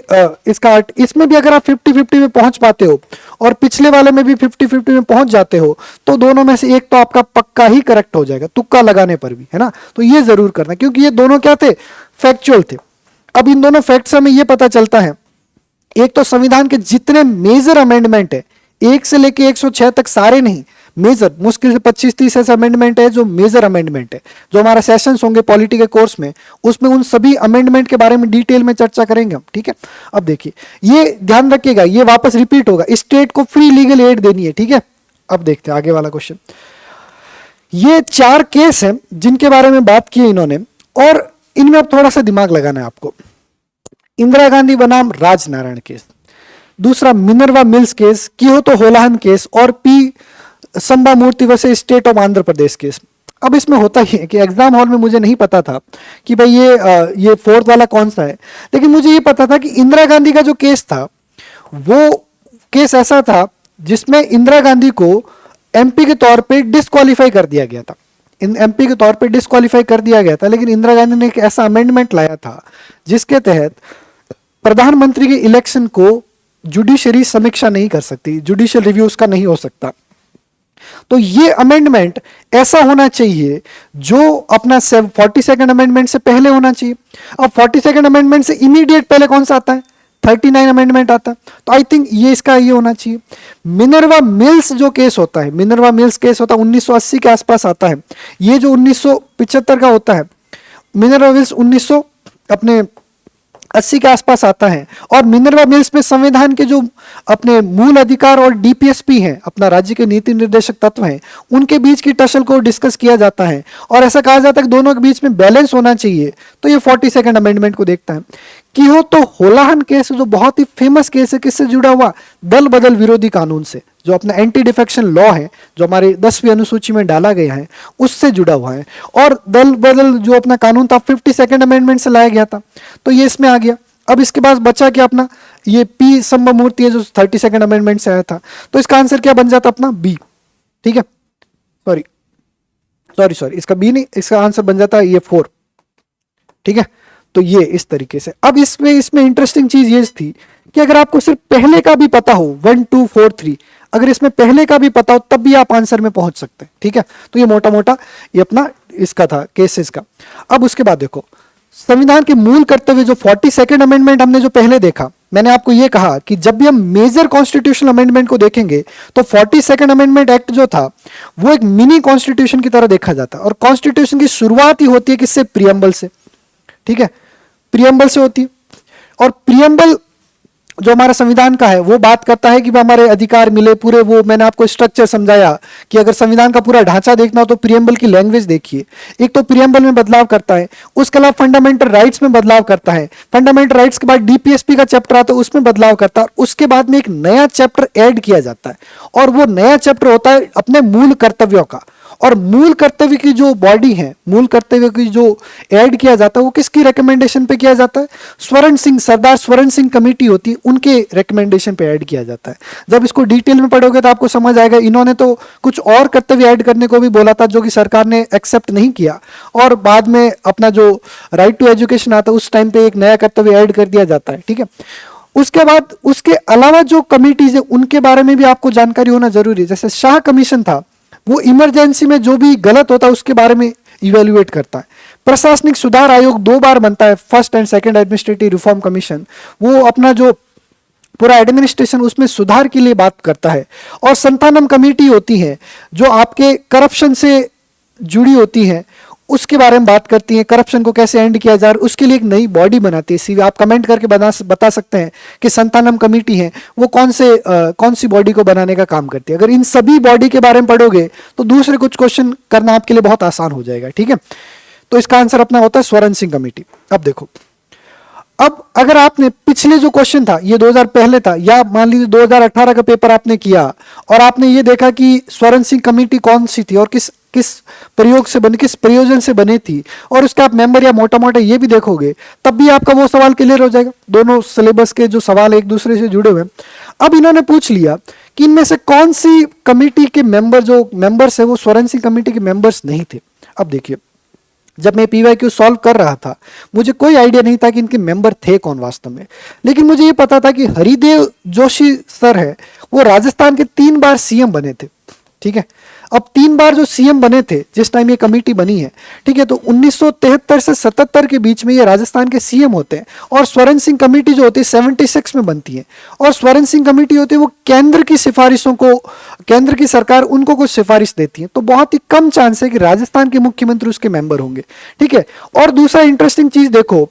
इसका अर्थ, इसमें भी अगर आप 50-50 में पहुंच पाते हो और पिछले वाले में भी 50-50 में पहुंच जाते हो तो दोनों में से एक तो आपका पक्का ही करेक्ट हो जाएगा, तुक्का लगाने पर भी, है ना। तो ये जरूर करना, क्योंकि ये दोनों क्या थे, फैक्चुअल थे। अब इन दोनों फैक्ट से हमें ये पता चलता है, एक तो संविधान के जितने मेजर अमेंडमेंट है 1 से लेके 106 तक, सारे नहीं, मेजर, मुश्किल से 25-30 ऐसे अमेंडमेंट है जो मेजर अमेंडमेंट है, जो हमारा सेशंस होंगे पॉलिटी के कोर्स में, उसमें उन सभी अमेंडमेंट के बारे में डिटेल में चर्चा करेंगे हम, ठीक है। अब देखिए, ये ध्यान रखिएगा, ये वापस रिपीट होगा, स्टेट को फ्री लीगल एड देनी है, ठीक है। अब देखते हैं आगे वाला क्वेश्चन। ये 4 केस हैं जिनके बारे में बात की है इन्होंने, और इनमें अब थोड़ा सा दिमाग लगाना है आपको। इंदिरा गांधी बनाम राजनारायण केस, दूसरा Minerva Mills case, Kihoto Hollohan case, और P Sambamurthy versus state of Andhra Pradesh case. अब इसमें होता ही है कि एग्जाम हॉल में मुझे नहीं पता था कि भाई ये 4th वाला कौन सा है, लेकिन मुझे ये पता था कि इंदिरा गांधी का जो केस था वो केस ऐसा था जिसमें इंदिरा गांधी को एमपी के तौर पे डिस्क्वालीफाई कर दिया गया था, एमपी के तौर पे डिस्क्वालीफाई कर दिया गया था। लेकिन इंदिरा गांधी ने एक ऐसा अमेंडमेंट लाया था जिसके तहत प्रधानमंत्री के इलेक्शन को जुडिशरी समीक्षा नहीं कर सकती, जुडिशियल रिव्यू उसका नहीं हो सकता। तो ये अमेंडमेंट ऐसा होना चाहिए जो अपना 42nd अमेंडमेंट से पहले होना चाहिए। अब 42nd अमेंडमेंट से इमीडिएट पहले कौन सा आता है, 39 अमेंडमेंट आता है। तो आई थिंक ये इसका ये होना चाहिए। मिनर्वा मिल्स जो केस होता है, मिनर्वा मिल्स केस होता है 1980 के आसपास आता है। ये जो 1975 का होता है, मिनर्वा मिल्स 1900 अपने 80 के आसपास आता है। और मिनर्वा मिल्स में संविधान के जो अपने मूल अधिकार और डीपीएसपी हैं, अपना राज्य के नीति निर्देशक तत्व हैं, उनके बीच की टसल को डिस्कस किया जाता है और ऐसा कहा जाता है कि दोनों के बीच में बैलेंस होना चाहिए। तो ये 42nd अमेंडमेंट को देखता है। कियोतो होलाहन केस जो बहुत ही फेमस केस है, किससे जुड़ा हुआ, दल बदल विरोधी कानून से जो अपना एंटी डिफेक्शन लॉ है, जो हमारे 10वीं अनुसूची में डाला गया है, उससे जुड़ा हुआ है। और दल बदल जो अपना कानून था 52nd अमेंडमेंट से लाया गया था, तो ये इसमें आ गया। अब इसके बाद बचा क्या अपना, ये पी संभमूर्ति है जो 32nd अमेंडमेंट से आया था, तो इसका आंसर क्या बन जाता अपना बी। ठीक है, सॉरी सॉरी सॉरी, इसका बी नहीं, इसका आंसर बन जाता है ये 4। ठीक है, तो ये इस तरीके से। अब इसमें इंटरेस्टिंग चीज ये थी कि अगर आपको सिर्फ पहले का भी पता हो 1 2 4 3, अगर इसमें पहले का भी पता हो तब भी आप आंसर में पहुंच सकते हैं। ठीक है, तो ये मोटा मोटा ये अपना इसका था केसेस का। अब उसके बाद देखो संविधान के मूल कर्तव्य जो 42nd अमेंडमेंट हमने जो पहले देखा, मैंने आपको ये कहा कि जब भी हम मेजर कॉन्स्टिट्यूशनल अमेंडमेंट को देखेंगे तो 42nd अमेंडमेंट एक्ट जो था वो एक मिनी कॉन्स्टिट्यूशन की तरह देखा जाता है। और कॉन्स्टिट्यूशन की शुरुआत ही होती है किससे, प्रियम्बल से। ठीक है, प्रियम्बल से होती है। और प्रियम्बल जो हमारा संविधान का है वो बात करता है कि हमारे अधिकार मिले पूरे, वो मैंने आपको स्ट्रक्चर समझाया कि अगर संविधान का पूरा ढांचा देखना हो तो प्रियम्बल की लैंग्वेज देखिए। एक तो प्रियम्बल में बदलाव करता है, उसके अलावा फंडामेंटल राइट्स में बदलाव करता है, फंडामेंटल राइट्स के बाद डीपीएसपी का चैप्टर आता है उसमें बदलाव करता है, उसके बाद में एक नया चैप्टर ऐड किया जाता है और वो नया चैप्टर होता है अपने मूल कर्तव्यों का। और मूल कर्तव्य की जो बॉडी है, मूल कर्तव्य की जो ऐड किया जाता है वो किसकी रिकमेंडेशन पे किया जाता है, स्वर्ण सिंह, सरदार स्वर्ण सिंह कमेटी होती है उनके रिकमेंडेशन पे ऐड किया जाता है। जब इसको डिटेल में पढ़ोगे तो आपको समझ आएगा इन्होंने तो कुछ और कर्तव्य ऐड करने को भी बोला था जो कि सरकार ने एक्सेप्ट नहीं किया, और बाद में अपना जो राइट टू एजुकेशन आता है उस टाइम पे एक नया कर्तव्य ऐड कर दिया जाता है। ठीक है, उसके बाद उसके अलावा जो कमिटीज है उनके बारे में भी आपको जानकारी होना जरूरी है। जैसे शाह कमीशन था, वो इमरजेंसी में जो भी गलत होता है उसके बारे में इवेल्युएट करता है। प्रशासनिक सुधार आयोग 2 बार बनता है, first and second administrative reform commission, वो अपना जो पूरा एडमिनिस्ट्रेशन उसमें सुधार के लिए बात करता है। और संतानम कमेटी होती है जो आपके करप्शन से जुड़ी होती है, उसके बारे में बात करती है, करप्शन को कैसे एंड किया जाए, उसके लिए एक नई बॉडी बनाती है। आप कमेंट करके बता सकते हैं कि संतानम कमेटी है वो कौन सी बॉडी को बनाने का काम करती है। अगर इन सभी बॉडी के बारे में पढ़ोगे तो दूसरे कुछ क्वेश्चन करना आपके लिए बहुत आसान हो जाएगा। ठीक है, तो इसका आंसर अपना होता है स्वर्ण सिंह कमेटी। अब देखो, अब अगर आपने पिछले जो क्वेश्चन था ये 2000 पहले था, या मान लीजिए 2018 का पेपर आपने किया और आपने ये देखा कि स्वर्ण सिंह कमेटी कौन सी थी और किस प्रयोजन से बनी थी, और उसका आप मेंबर या मोटा मोटा ये भी देखोगे, तब भी आपका वो सवाल क्लियर हो जाएगा। दोनों सिलेबस के जो सवाल एक दूसरे से जुड़े हुए। अब इन्होंने पूछ लिया कि इनमें से कौन सी कमेटी के मेंबर्स है वो स्वर्ण सिंह कमेटी के मेंबर्स नहीं थे। अब देखिए, जब मैं पीवाईक्यू सॉल्व कर रहा था मुझे कोई आइडिया नहीं था कि इनके मेंबर थे कौन वास्तव में, लेकिन मुझे ये पता था कि हरिदेव जोशी सर है वो राजस्थान के 3 बार सीएम बने थे। ठीक है, अब 3 बार जो सीएम बने थे जिस टाइम ये कमेटी बनी है, ठीक है, तो 1973 से 77 के बीच में ये राजस्थान के सीएम होते हैं। और स्वर्ण सिंह कमेटी जो होती है 76 में बनती है, और स्वर्ण सिंह कमेटी होती है वो केंद्र की सिफारिशों को, केंद्र की सरकार उनको कुछ सिफारिश देती है, तो बहुत ही कम चांस है कि राजस्थान के मुख्यमंत्री उसके मेंबर होंगे। ठीक है, और दूसरा इंटरेस्टिंग चीज देखो,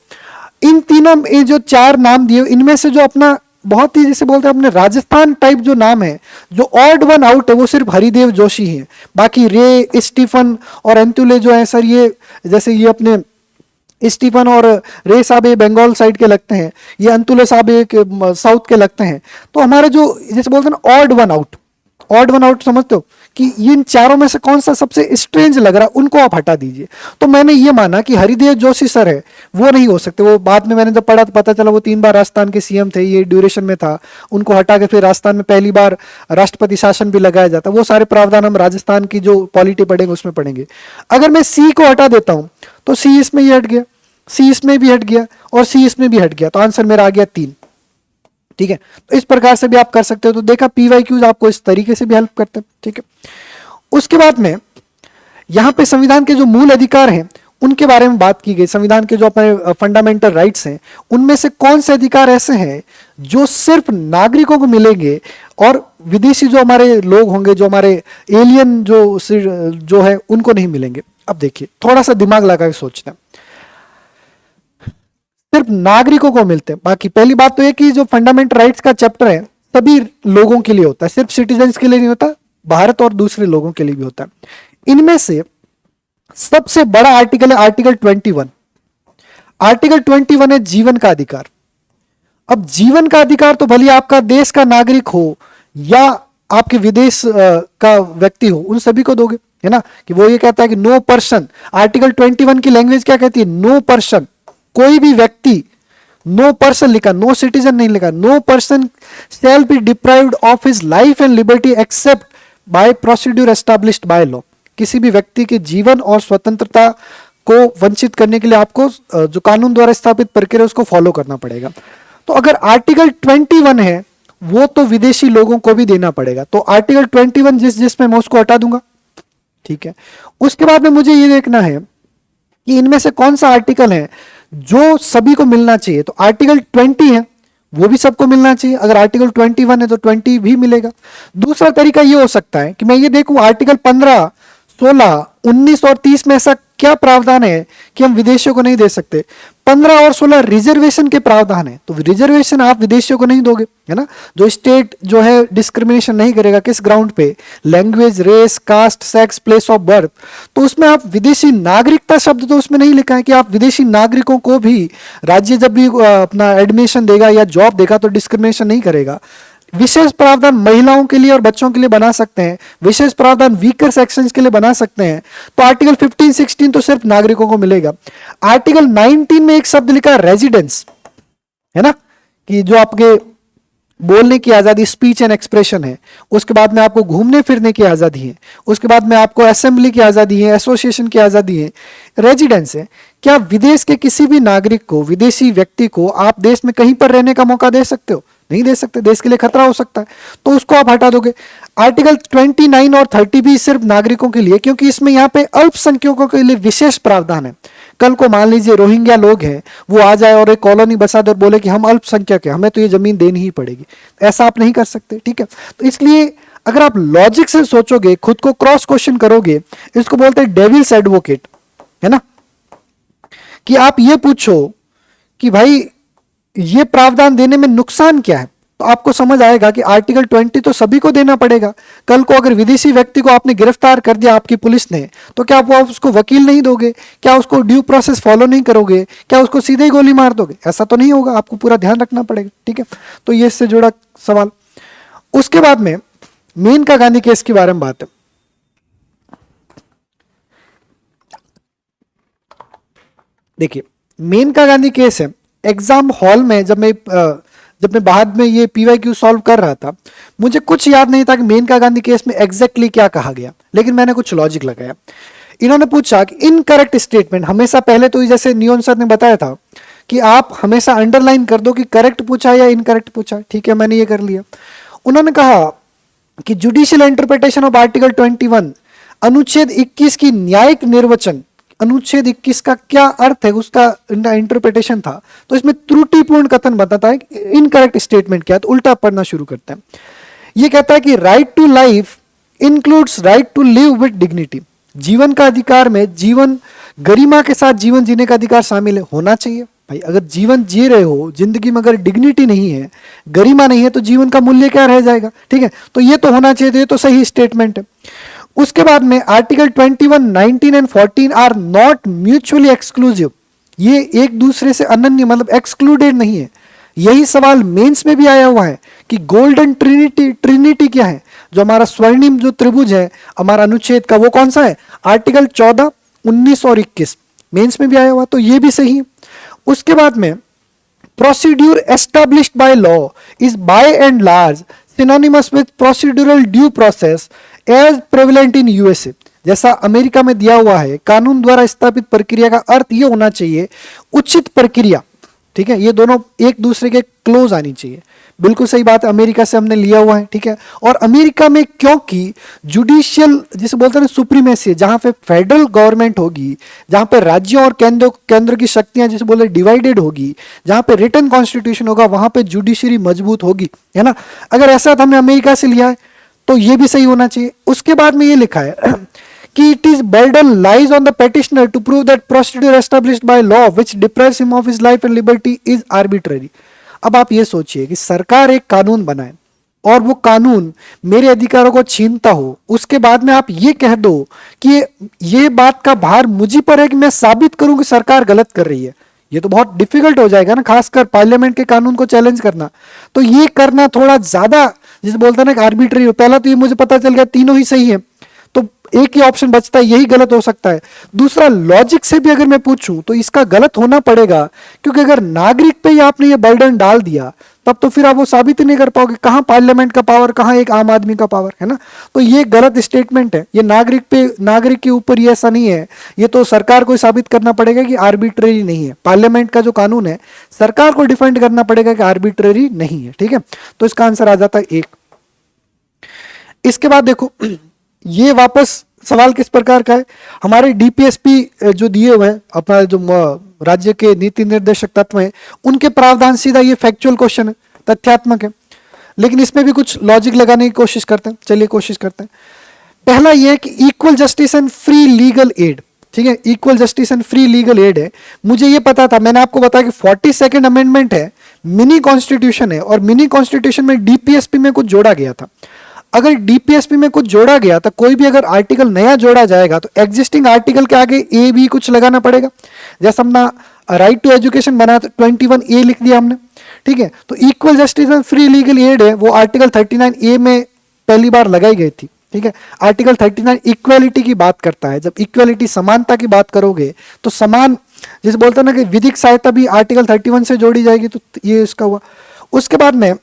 इन तीनों जो 4 नाम दिए इनमें से जो अपना बहुत ही जैसे बोलते हैं अपने राजस्थान टाइप जो नाम है, जो ऑड वन आउट है वो सिर्फ हरिदेव जोशी है। बाकी रे, स्टीफन और अंतुले जो है सर, ये जैसे ये अपने स्टीफन और रे साहब ये बंगाल साइड के लगते हैं, ये अंतुले साहब एक साउथ के लगते हैं। तो हमारे जो जैसे बोलते हैं ना ऑड वन आउट समझते हो कि इन चारों में से कौन सा सबसे स्ट्रेंज लग रहा है, उनको आप हटा दीजिए। तो मैंने ये माना कि हरिदेव जोशी सर है वो नहीं हो सकते। वो बाद में मैंने जब पढ़ा तो पता चला वो 3 बार राजस्थान के सीएम थे, ये ड्यूरेशन में था, उनको हटा के फिर राजस्थान में पहली बार राष्ट्रपति शासन भी लगाया जाता। वो सारे प्रावधान हम राजस्थान की जो पॉलिटी पढ़ेंगे उसमें पढ़ेंगे। अगर मैं सी को हटा देता हूं तो सी इसमें ही हट गया, सी इसमें भी हट गया और सी इसमें भी हट गया, तो आंसर मेरा आ गया 3। ठीक है, तो इस प्रकार से भी आप कर सकते हो। तो देखा पीवाईक्यूज आपको इस तरीके से भी हेल्प करते हैं। ठीक है, उसके बाद में यहां पे संविधान के जो मूल अधिकार हैं उनके बारे में बात की गई। संविधान के जो अपने फंडामेंटल राइट्स हैं उनमें से कौन से अधिकार ऐसे हैं जो सिर्फ नागरिकों को मिलेंगे और विदेशी जो हमारे लोग होंगे, जो हमारे एलियन जो है उनको नहीं मिलेंगे। अब देखिए, थोड़ा सा दिमाग लगा के सोचते हैं, सिर्फ नागरिकों को मिलते हैं। बाकी पहली बात तो ये कि जो फंडामेंटल राइट्स का चैप्टर है सभी लोगों के लिए होता है, सिर्फ सिटीजन्स के लिए नहीं होता, भारत और दूसरे लोगों के लिए भी होता है। इनमें से सबसे बड़ा आर्टिकल है आर्टिकल 21। आर्टिकल 21 है जीवन का अधिकार। अब जीवन का अधिकार तो भले आपका देश का नागरिक हो या आपके विदेश का व्यक्ति हो, उन सभी को दोगे, है ना। कि वो ये कहता है कि नो पर्सन, आर्टिकल 21 की लैंग्वेज क्या कहती है, नो पर्सन, कोई भी व्यक्ति, नो पर्सन लिखा, नो सिटीजन नहीं लिखा, no person shall be deprived of his life and liberty except by procedure established by law. किसी भी व्यक्ति के जीवन और स्वतंत्रता को वंचित करने के लिए आपको जो कानून द्वारा स्थापित प्रक्रिया उसको फॉलो करना पड़ेगा। तो अगर आर्टिकल 21 है वो तो विदेशी लोगों को भी देना पड़ेगा। तो आर्टिकल 21 जिसमें मैं उसको हटा दूंगा, ठीक है। उसके बाद में मुझे ये देखना है कि इनमें से कौन सा आर्टिकल है जो सभी को मिलना चाहिए। तो आर्टिकल 20 है वो भी सबको मिलना चाहिए, अगर आर्टिकल 21 है तो 20 भी मिलेगा। दूसरा तरीका ये हो सकता है कि मैं ये देखूं आर्टिकल 15, 16, 19 और 30 में ऐसा क्या प्रावधान है कि हम विदेशियों को नहीं दे सकते। 15 और 16 रिजर्वेशन के प्रावधान है, तो रिजर्वेशन आप विदेशियों को नहीं दोगे, है ना। जो स्टेट जो है डिस्क्रिमिनेशन नहीं करेगा, किस ग्राउंड पे, language, race, caste, sex, place of birth. तो उसमें आप विदेशी नागरिकता शब्द तो उसमें नहीं लिखा है कि आप विदेशी नागरिकों को भी राज्य जब भी अपना एडमिशन देगा या जॉब देगा तो डिस्क्रिमिनेशन नहीं करेगा। विशेष प्रावधान महिलाओं के लिए और बच्चों के लिए बना सकते हैं, विशेष प्रावधान वीकर सेक्शंस के लिए बना सकते हैं। तो आर्टिकल 15, 16 तो सिर्फ नागरिकों को मिलेगा। आर्टिकल 19 में एक शब्द लिखा रेजिडेंस, है ना, कि जो आपके बोलने की आजादी, स्पीच एंड एक्सप्रेशन है। उसके बाद में आपको घूमने फिरने की आजादी है, उसके बाद में आपको असेंबली की आजादी है, एसोसिएशन की आजादी है, रेजिडेंस है। क्या विदेश के किसी भी नागरिक को, विदेशी व्यक्ति को आप देश में कहीं पर रहने का मौका दे सकते हो? नहीं दे सकते, देश के लिए खतरा हो सकता है, तो उसको आप हटा दोगे। आर्टिकल 29 और 30 भी सिर्फ नागरिकों के लिए, क्योंकि इसमें यहाँ पे अल्पसंख्यकों के लिए विशेष प्रावधान है। कल को मान लीजिए रोहिंग्या लोग हैं, वो आ जाए और एक कॉलोनी बसा दे और बोले कि हम अल्पसंख्यक हैं, हमें तो ये जमीन देनी ही पड़ेगी, ऐसा आप नहीं कर सकते, ठीक है। तो इसलिए अगर आप लॉजिक से सोचोगे, खुद को क्रॉस क्वेश्चन करोगे, इसको बोलते हैं डेविल्स एडवोकेट, है ना, कि आप ये पूछो कि भाई ये प्रावधान देने में नुकसान क्या है, तो आपको समझ आएगा कि आर्टिकल 20 तो सभी को देना पड़ेगा। कल को अगर विदेशी व्यक्ति को आपने गिरफ्तार कर दिया आपकी पुलिस ने, तो क्या आप उसको वकील नहीं दोगे? क्या उसको ड्यू प्रोसेस फॉलो नहीं करोगे? क्या उसको सीधे ही गोली मार दोगे? ऐसा तो नहीं होगा, आपको पूरा ध्यान रखना पड़ेगा, ठीक है। तो ये इससे जुड़ा सवाल। उसके बाद में मेनका गांधी केस के बारे में बात है। देखिए मेनका गांधी केस है, एग्जाम हॉल में जब मैं बाद में ये PYQ सॉल्व कर रहा था, मुझे कुछ याद नहीं था कि मेनका गांधी केस में एग्जैक्टली क्या कहा गया, लेकिन मैंने कुछ लॉजिक लगाया। इन्होंने पूछा कि इनकरेक्ट स्टेटमेंट, हमेशा पहले तो जैसे नियोन सर ने बताया था कि आप हमेशा अंडरलाइन कर दो कि करेक्ट पूछा या इनकरेक्ट पूछा, ठीक है, मैंने ये कर लिया। उन्होंने कहा कि जुडिशियल इंटरप्रिटेशन ऑफ आर्टिकल 21, अनुच्छेद 21 की न्यायिक निर्वचन, अनुच्छेद 21 का क्या अर्थ है उसका इंटरप्रिटेशन था, तो इसमें त्रुटिपूर्ण कथन बताता है, इनकरेक्ट स्टेटमेंट क्या है, तो उल्टा पढ़ना शुरू करते हैं। ये कहता है कि right to life includes right to live with dignity, जीवन का अधिकार में जीवन गरिमा के साथ जीवन जीने का अधिकार शामिल है, होना चाहिए। भाई अगर जीवन जी रहे हो, जिंदगी में अगर डिग्निटी नहीं है, गरिमा नहीं है, तो जीवन का मूल्य क्या रह जाएगा, ठीक है। तो ये तो होना चाहिए, तो ये तो सही स्टेटमेंट है। उसके बाद में article 21, 19 and 14 are not mutually exclusive, ये एक दूसरे से अनन्य मतलब एक्सक्लूडेड नहीं है। यही सवाल मेंस में भी आया हुआ है कि गोल्डन ट्रिनिटी क्या है, जो हमारा स्वर्णिम जो त्रिभुज है हमारा अनुच्छेद का, वो कौन सा है, आर्टिकल 14, 19 और 21, मेंस में भी आया हुआ, तो ये भी सही है। उसके बाद में procedure established by law is by and large synonymous with procedural due process as prevalent in USA, जैसा अमेरिका में दिया हुआ है, कानून द्वारा स्थापित प्रक्रिया का अर्थ यह होना चाहिए उचित प्रक्रिया, ठीक है। ये दोनों एक दूसरे के क्लोज आनी चाहिए, बिल्कुल सही बात है, अमेरिका से हमने लिया हुआ है, ठीक है। और अमेरिका में क्योंकि जुडिशियल जिसे बोलते हैं सुप्रीमेसी, जहां पे फेडरल गवर्नमेंट होगी, जहां पे राज्यों और केंद्र की शक्तियां जिसे बोलते हैं डिवाइडेड होगी, जहां पे रिटन कॉन्स्टिट्यूशन होगा, वहां पे जुडिशरी मजबूत होगी, है ना। अगर ऐसा हमने अमेरिका से लिया है तो ये भी सही होना चाहिए। उसके बाद में ये लिखा है कि it is burden lies on the petitioner to prove that procedure established by law which deprives him of his life and liberty is arbitrary. अब आप ये सोचिए कि सरकार एक कानून बनाए और वो कानून मेरे अधिकारों को छीनता हो, उसके बाद में आप ये कह दो कि ये बात का भार मुझी पर है कि मैं साबित करूं कि सरकार गलत कर रही है। ये तो बहुत डिफिकल्ट हो जाएगा ना, खासकर पार्लियामेंट के कानून को चैलेंज करना। तो ये करना थोड़ा ज्यादा जिसे बोलते हैं ना कि आर्बिट्रेरी हो। पहला तो ये मुझे पता चल गया तीनों ही सही है, तो एक ही ऑप्शन बचता है, यही गलत हो सकता है। दूसरा, लॉजिक से भी अगर मैं पूछूं तो इसका गलत होना पड़ेगा, क्योंकि अगर नागरिक पे ही आपने ये बर्डन डाल दिया तब तो फिर आप वो साबित ही नहीं कर पाओगे, कहां पार्लियामेंट का पावर, कहां एक आम आदमी का पावर, है ना। तो ये गलत स्टेटमेंट है, ये नागरिक के ऊपर ये ऐसा नहीं है, ये तो सरकार को साबित करना पड़ेगा कि आर्बिट्रेरी नहीं है। पार्लियामेंट का जो कानून है सरकार को डिफेंड करना पड़ेगा कि आर्बिट्रेरी नहीं है, ठीक है। तो इसका आंसर आ जाता है एक। इसके बाद देखो, ये वापस सवाल किस प्रकार का है, हमारे डीपीएसपी जो दिए हुए हैं, अपना जो राज्य के नीति निर्देशक तत्व हैं, उनके प्रावधान सीधा ये फैक्चुअल क्वेश्चन है, तथ्यात्मक है, लेकिन इसमें भी कुछ लॉजिक लगाने की कोशिश करते हैं। चलिए कोशिश करते हैं। पहला ये है कि equal justice and free legal add, ठीक है, equal justice and free legal add है। मुझे ये पता था, मैंने आपको बताया कि 42nd अमेंडमेंट है, मिनी कॉन्स्टिट्यूशन है, और मिनी कॉन्स्टिट्यूशन में डीपीएसपी में कुछ जोड़ा गया था। अगर डीपीएसपी में कुछ जोड़ा गया तो कोई भी अगर आर्टिकल नया जोड़ा जाएगा तो एग्जिस्टिंग आर्टिकल के आगे ए बी कुछ लगाना पड़ेगा। जैसे हमने राइट टू एजुकेशन बना तो 21A लिख दिया हमने, ठीक है। तो equal justice and free legal add है, वो आर्टिकल 39A में पहली बार लगाई गई थी, ठीक है। आर्टिकल 39 इक्वालिटी की बात करता है। जब इक्वालिटी, समानता की बात करोगे तो समान, जैसे बोलते हैं ना कि विधिक सहायता भी आर्टिकल 31 से जोड़ी जाएगी, तो ये इसका हुआ। उसके बाद में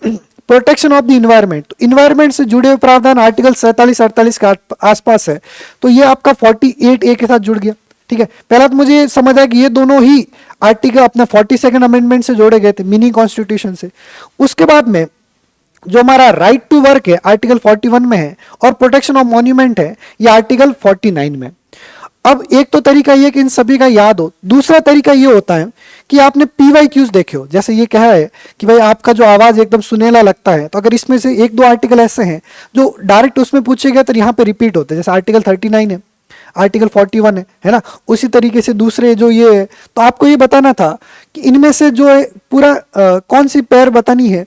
प्रोटेक्शन ऑफ द इन्वायरमेंट, तो इन्वायरमेंट से जुड़े हुए प्रावधान आर्टिकल 47-48 के आसपास है, तो ये आपका 48A के साथ जुड़ गया, ठीक है। पहला तो मुझे समझ आया कि ये दोनों ही आर्टिकल अपने 42nd अमेंडमेंट से जोड़े गए थे, मिनी कॉन्स्टिट्यूशन से। उसके बाद में जो हमारा राइट टू वर्क है आर्टिकल 41 में है, और प्रोटेक्शन ऑफ मॉन्यूमेंट है ये आर्टिकल 49 में। अब एक तो तरीका ये कि इन सभी का याद हो, दूसरा तरीका ये होता है कि आपने PYQs देखे हो। जैसे ये कहा है कि भाई आपका जो आवाज एकदम सुनेला लगता है, तो अगर इसमें से एक दो आर्टिकल ऐसे हैं जो डायरेक्ट उसमें पूछे गए तो यहाँ पे रिपीट होते हैं, जैसे आर्टिकल 39 है, आर्टिकल 41 है ना। उसी तरीके से दूसरे जो ये है, तो आपको ये बताना था कि इनमें से जो है पूरा कौन सी पैर बतानी है,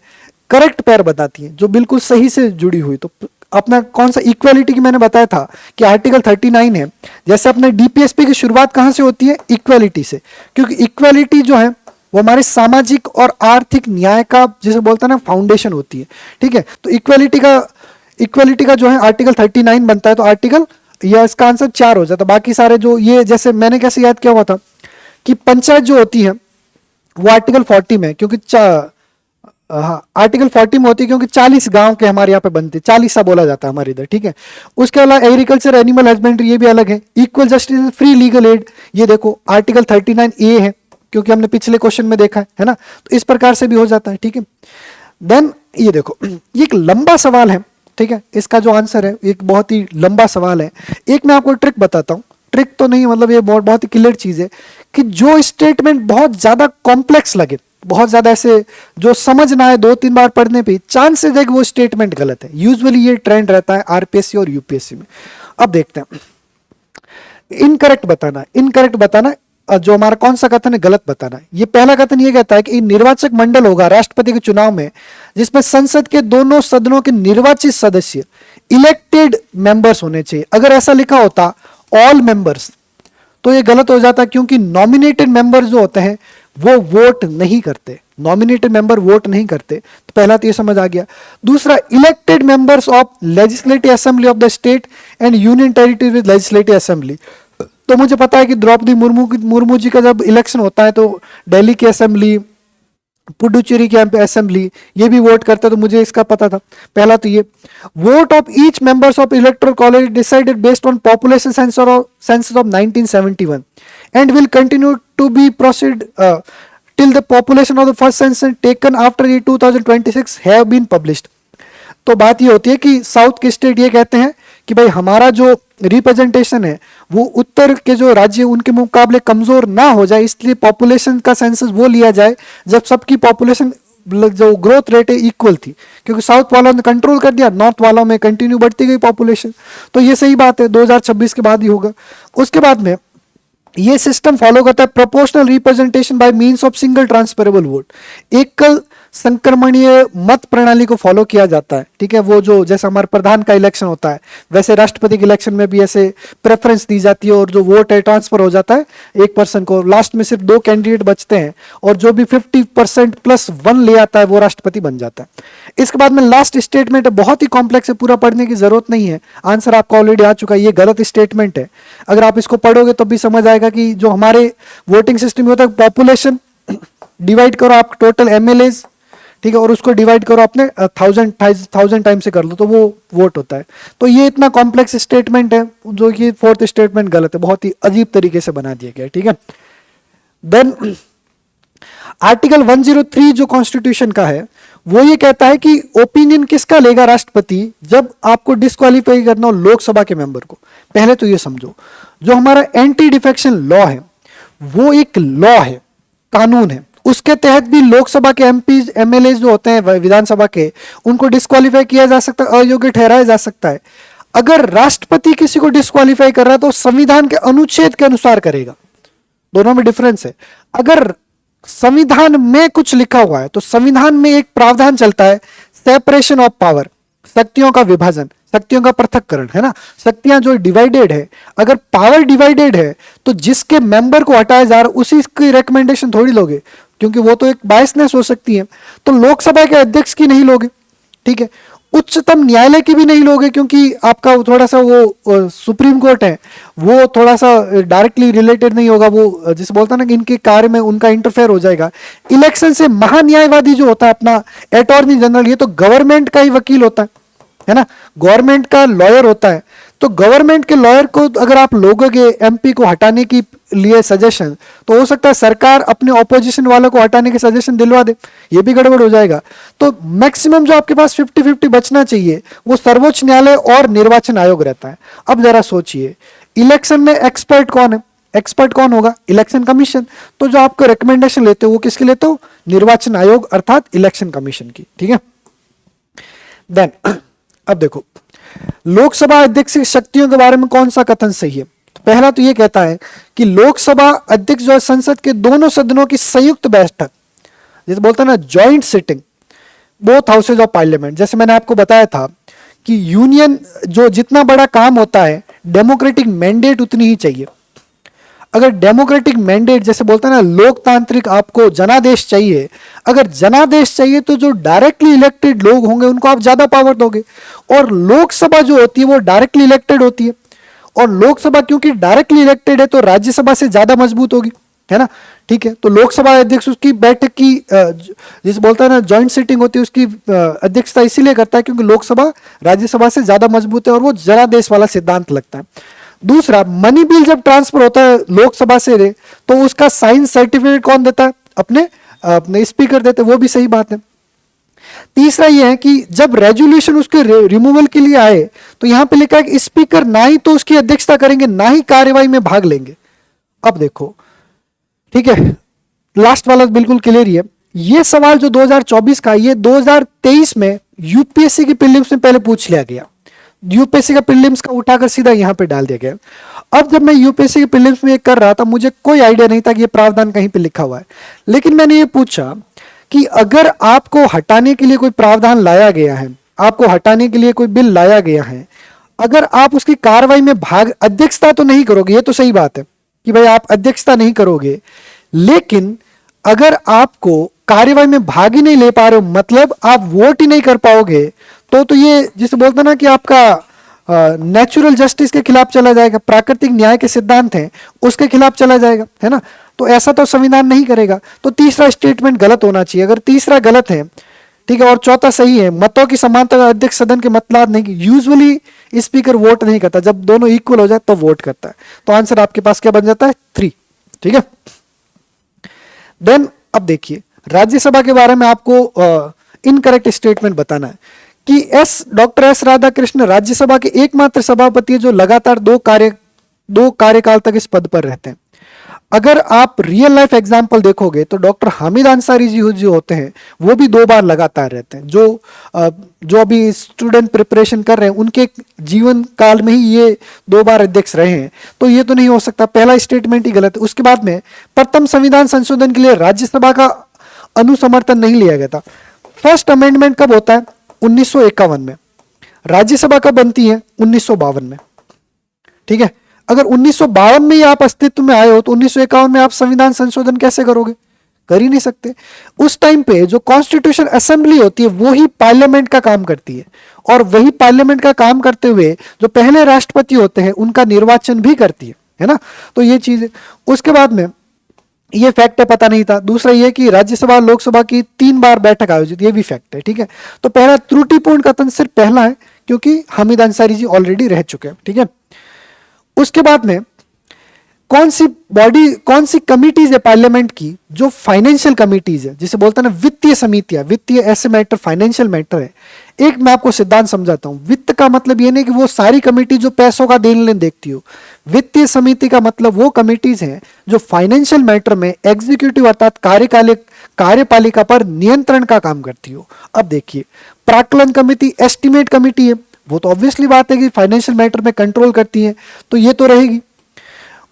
करेक्ट पैर बताती है जो बिल्कुल सही से जुड़ी हुई। तो अपना कौन सा, इक्वालिटी की मैंने बताया था कि आर्टिकल 39 है। जैसे अपने डीपीएसपी की शुरुआत कहां से होती है, इक्वालिटी से, क्योंकि इक्वालिटी जो है वो हमारे सामाजिक और आर्थिक न्याय का, जिसे बोलते हैं ना, फाउंडेशन होती है, ठीक है। तो इक्वालिटी का जो है आर्टिकल 39 बनता है, तो आर्टिकल, यह इसका आंसर 4 हो जाता है। बाकी सारे जो ये, जैसे मैंने कैसे याद किया हुआ था कि पंचायत जो होती है वो आर्टिकल 40 में, क्योंकि हाँ आर्टिकल 40 में होती है, क्योंकि 40 गांव के हमारे यहाँ पे बनते, 40 सा बोला जाता है हमारे इधर, ठीक है। उसके अलावा एग्रीकल्चर, एनिमल हस्बेंड्री, ये भी अलग है। Equal justice, free legal add, ये देखो आर्टिकल 39A है, क्योंकि हमने पिछले क्वेश्चन में देखा है ना। तो इस प्रकार से भी हो जाता है, ठीक है। देन ये देखो, ये एक लंबा सवाल है, ठीक है। इसका जो आंसर है एक बहुत ही लंबा सवाल है। एक मैं आपको ट्रिक बताता हूँ, ट्रिक तो नहीं, मतलब ये बहुत ही क्लियर चीज है कि जो स्टेटमेंट बहुत ज्यादा कॉम्प्लेक्स लगे, बहुत ज्यादा ऐसे जो समझ ना आए, 2-3 बार पढ़ने पे चांसेस है कि वो स्टेटमेंट गलत है। यूजुअली ये ट्रेंड रहता है आरपीएससी और यूपीएससी में। अब देखते हैं, इनकरेक्ट बताना, जो हमारा कौन सा कथन है गलत बताना। ये पहला कथन ये कहता है कि निर्वाचक मंडल होगा राष्ट्रपति के चुनाव में जिसमें संसद के दोनों सदनों के निर्वाचित सदस्य इलेक्टेड मेंबर्स होने चाहिए। अगर ऐसा लिखा होता ऑल मेंबर्स तो ये गलत हो जाता, क्योंकि नॉमिनेटेड मेंबर्स जो होते हैं वो वोट नहीं करते, नॉमिनेटेड मेंबर वोट नहीं करते। तो पहला तो ये समझ आ गया। दूसरा, elected members of legislative assembly of the state and union territory with legislative assembly. तो मुझे पता है कि द्रौपदी मुर्मू जी का जब इलेक्शन होता है तो दिल्ली की असेंबली, पुडुचेरी की असेंबली, ये भी वोट करता है, तो मुझे इसका पता था। पहला तो ये, vote of each members of electoral college decided based on population census of 1971 and will continue to be proceed till the population of the first census taken after 2026 have been published. तो बात ये होती है कि south के state ये कहते हैं कि भाई हमारा जो रिप्रेजेंटेशन है वो उत्तर के जो राज्य उनके मुकाबले कमजोर ना हो जाए, इसलिए पॉपुलेशन का सेंसस वो लिया जाए जब सबकी पॉपुलेशन जो ग्रोथ रेट है इक्वल थी, क्योंकि साउथ वालों ने कंट्रोल कर दिया, नॉर्थ वालों में कंटिन्यू बढ़ती गई पॉपुलेशन। तो ये सही बात है, 2026 के बाद ही होगा। उसके बाद में ये सिस्टम फॉलो करता है proportional representation by means of single transferable vote. एकल संक्रमणीय मत प्रणाली को फॉलो किया जाता है। ठीक है, वो जो जैसे हमारे प्रधान का इलेक्शन होता है वैसे राष्ट्रपति के इलेक्शन में भी ऐसे प्रेफरेंस दी जाती है, और जो वोट है ट्रांसफर हो जाता है एक पर्सन को, लास्ट में सिर्फ 2 कैंडिडेट बचते हैं और जो भी 50% +1 ले आता है वो राष्ट्रपति बन जाता है। इसके बाद में लास्ट स्टेटमेंट है, बहुत ही कॉम्प्लेक्स है, पूरा पढ़ने की जरूरत नहीं है, आंसर आपका ऑलरेडी आ चुका है। ये गलत स्टेटमेंट है, अगर आप इसको पढ़ोगे तो भी समझ आएगा कि जो हमारे वोटिंग सिस्टम में होता है, पॉपुलेशन डिवाइड करो आप टोटल एमएलएज, ठीक है, और उसको डिवाइड करो अपने 1000 टाइम से कर लो तो वो वोट होता है। तो ये इतना कॉम्प्लेक्स स्टेटमेंट है जो कि 4th स्टेटमेंट गलत है, बहुत ही अजीब तरीके से बना दिया गया है। ठीक है, देन आर्टिकल 103 जो कॉन्स्टिट्यूशन का है वो ये कहता है कि ओपिनियन किसका लेगा राष्ट्रपति जब आपको डिस्क्वालीफाई करना हो लोकसभा के मेंबर को। पहले तो ये समझो, जो हमारा एंटी डिफेक्शन लॉ है वो एक लॉ है, कानून है, उसके तहत भी लोकसभा के एमपी एमएलए जो होते हैं विधानसभा के, उनको डिस्क्वालीफाई किया जा सकता है, अयोग्य ठहराया जा सकता है। अगर राष्ट्रपति किसी को डिस्क्वालीफाई कर रहा है तो संविधान के अनुच्छेद के अनुसार करेगा, दोनों में डिफरेंस है। अगर संविधान में कुछ लिखा हुआ है तो संविधान में एक प्रावधान चलता है सेपरेशन ऑफ पावर, शक्तियों का विभाजन, शक्तियों का पृथक्करण, है ना, शक्तियां जो डिवाइडेड है, अगर पावर डिवाइडेड है तो जिसके मेंबर को हटाया जा रहा है उसी की रिकमेंडेशन थोड़ी लोगे, क्योंकि वो तो एक बायसनेस हो सकती है। तो लोकसभा के अध्यक्ष की नहीं लोगे, ठीक है, उच्चतम न्यायालय की भी नहीं लोगे, क्योंकि आपका थोड़ा सा वो सुप्रीम कोर्ट है वो थोड़ा सा डायरेक्टली रिलेटेड नहीं होगा, वो जिसे बोलता है ना कि इनके कार्य में उनका इंटरफेयर हो जाएगा। इलेक्शन से महान्यायवादी जो होता है अपना अटॉर्नी जनरल, ये तो गवर्नमेंट का ही वकील होता है ना, गवर्नमेंट का लॉयर होता है। तो गवर्नमेंट के लॉयर को अगर आप लोगोगे एमपी को हटाने के लिए सजेशन, तो हो सकता है सरकार अपने ऑपोजिशन वालों को हटाने के सजेशन दिलवा दे, ये भी गड़बड़ हो जाएगा। तो मैक्सिमम जो आपके पास 50-50 बचना चाहिए वो सर्वोच्च न्यायालय और निर्वाचन आयोग रहता है। अब जरा सोचिए, इलेक्शन में एक्सपर्ट कौन है? एक्सपर्ट कौन होगा? Election commission. तो जो आपको रिकमेंडेशन लेते हो वो किसके लेते हो? निर्वाचन आयोग अर्थात इलेक्शन कमीशन की। ठीक है, देन अब देखो लोकसभा अध्यक्ष की शक्तियों के बारे में कौन सा कथन सही है। तो पहला तो यह कहता है कि लोकसभा अध्यक्ष जो है संसद के दोनों सदनों की संयुक्त बैठक, जैसे बोलते हैं ना joint sitting both houses of parliament, जैसे मैंने आपको बताया था कि यूनियन जो जितना बड़ा काम होता है डेमोक्रेटिक मैंडेट उतनी ही चाहिए। अगर डेमोक्रेटिक मैंडेट जैसे बोलते हैं ना लोकतांत्रिक आपको जनादेश चाहिए, अगर जनादेश चाहिए तो जो डायरेक्टली इलेक्टेड लोग होंगे उनको आप ज्यादा पावर दोगे, और लोकसभा जो होती है वो डायरेक्टली इलेक्टेड होती है, और लोकसभा क्योंकि डायरेक्टली इलेक्टेड है तो राज्यसभा से ज्यादा मजबूत होगी, है ना। ठीक है, तो लोकसभा अध्यक्ष उसकी बैठक की जिसे बोलता है ना जॉइंट सिटिंग होती है उसकी अध्यक्षता इसीलिए करता है क्योंकि लोकसभा राज्यसभा से ज्यादा मजबूत है और वो जनादेश वाला सिद्धांत लगता है। दूसरा, मनी बिल जब ट्रांसफर होता है लोकसभा से तो उसका साइन सर्टिफिकेट कौन देता है? अपने स्पीकर देते हैं, वो भी सही बात है। तीसरा यह है कि जब रेजोल्यूशन उसके रिमूवल के लिए आए तो यहां पे लिखा है कि स्पीकर ना ही तो उसकी अध्यक्षता करेंगे ना ही कार्यवाही में भाग लेंगे। अब देखो, ठीक है, लास्ट वाला बिल्कुल क्लियर ही है। ये सवाल जो 2024 का, ये 2023 में यूपीएससी की प्रीलिम्स में पहले पूछ लिया गया, यूपीएससी का प्रीलिम्स का उठाकर सीधा यहां पे डाल दिया गया। अब जब मैं यूपीएससी के प्रीलिम्स में ये कर रहा था मुझे कोई आइडिया नहीं था कि ये प्रावधान कहीं पे लिखा हुआ है, लेकिन मैंने ये पूछा कि अगर आपको हटाने के लिए कोई प्रावधान लाया गया है, आपको हटाने के लिए कोई बिल लाया गया है, अगर आप उसकी कार्रवाई में भाग, अध्यक्षता तो नहीं करोगे, ये तो सही बात है कि भाई आप अध्यक्षता नहीं करोगे, लेकिन अगर आपको कार्यवाही में भाग ही नहीं ले पा रहे हो, मतलब आप वोट ही नहीं कर पाओगे, तो ये जिसे बोलते हैं ना कि आपका नेचुरल जस्टिस के खिलाफ चला जाएगा, प्राकृतिक न्याय के सिद्धांत हैं उसके खिलाफ चला जाएगा, है ना। तो ऐसा तो संविधान नहीं करेगा। तो तीसरा स्टेटमेंट गलत होना चाहिए। अगर तीसरा गलत है, ठीक है, और चौथा सही है, मतों की समानता अध्यक्ष सदन के मतदान नहीं, यूजुअली स्पीकर वोट नहीं करता, जब दोनों इक्वल हो जाए तो वोट करता है। तो आंसर आपके पास क्या बन जाता है? 3। ठीक है, देन अब देखिए राज्यसभा के बारे में आपको इनकरेक्ट स्टेटमेंट बताना है कि डॉक्टर एस राधाकृष्ण राज्यसभा के एकमात्र सभापति है जो लगातार दो कार्यकाल तक इस पद पर रहते हैं। अगर आप रियल लाइफ एग्जांपल देखोगे तो डॉक्टर हामिद अंसारी जी जो होते हैं वो भी 2 बार लगातार रहते हैं। जो अभी स्टूडेंट प्रिपरेशन कर रहे हैं उनके जीवन काल में ही ये 2 बार अध्यक्ष रहे हैं, तो ये तो नहीं हो सकता। पहला स्टेटमेंट ही गलत है। उसके बाद में प्रथम संविधान संशोधन के लिए राज्यसभा का अनुसमर्थन नहीं लिया गया था। फर्स्ट अमेंडमेंट कब होता है? 1951 में। राज्यसभा कब बनती है? 1952 में। ठीक है, अगर 1952 में ही आप अस्तित्व में आए हो तो 1951 में आप संविधान संशोधन कैसे करोगे? कर ही नहीं सकते। उस टाइम पे जो कॉन्स्टिट्यूशन असेंबली होती है वो ही पार्लियामेंट का काम करती है, और वही पार्लियामेंट का काम करते हुए जो पहले राष्ट्रपति होते हैं उनका निर्वाचन भी करती है ना। तो ये चीज है। उसके बाद में ये फैक्ट है, पता नहीं था। दूसरा ये कि राज्यसभा लोकसभा की 3 बार बैठक आयोजित, ये भी फैक्ट है। ठीक है, तो पहला त्रुटिपूर्ण कथन सिर्फ पहला है क्योंकि हामिद अंसारी जी ऑलरेडी रह चुके हैं। ठीक है, उसके बाद में कौन सी बॉडी, कौन सी कमिटीज है पार्लियामेंट की जो फाइनेंशियल कमिटीज है, जिसे बोलते हैं ना वित्तीय समितियां। वित्तीय ऐसे मैटर, फाइनेंशियल मैटर है। एक मैं आपको सिद्धांत समझाता हूं। वित्त का मतलब ये नहीं कि वो सारी कमिटी जो पैसों का देन लेन देखती हो। वित्तीय समिति का मतलब वो कमिटीज हैं जो फाइनेंशियल मैटर में एग्जीक्यूटिव अर्थात कार्यपालिका पर नियंत्रण का काम करती हो। अब देखिए, प्राक्कलन कमेटी एस्टिमेट कमेटी है, वो तो ऑब्वियसली बात है कि फाइनेंशियल मैटर में कंट्रोल करती है, तो ये तो रहेगी।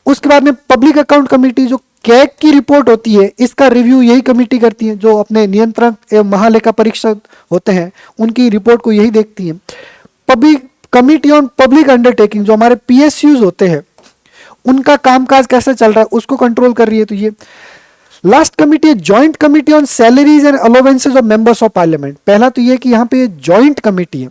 उसके बाद में पब्लिक अकाउंट कमेटी, जो कैग की रिपोर्ट होती है, इसका रिव्यू यही कमेटी करती है। जो अपने नियंत्रक एवं महालेखा परीक्षक होते हैं उनकी रिपोर्ट को यही देखती है। Public committee on public undertaking, जो हमारे पीएसयूज होते हैं उनका कामकाज कैसे चल रहा है उसको कंट्रोल कर रही है। तो ये लास्ट कमिटी है joint committee on salaries and allowances of members of parliament. पहला तो ये कि यहाँ पे जॉइंट कमिटी है।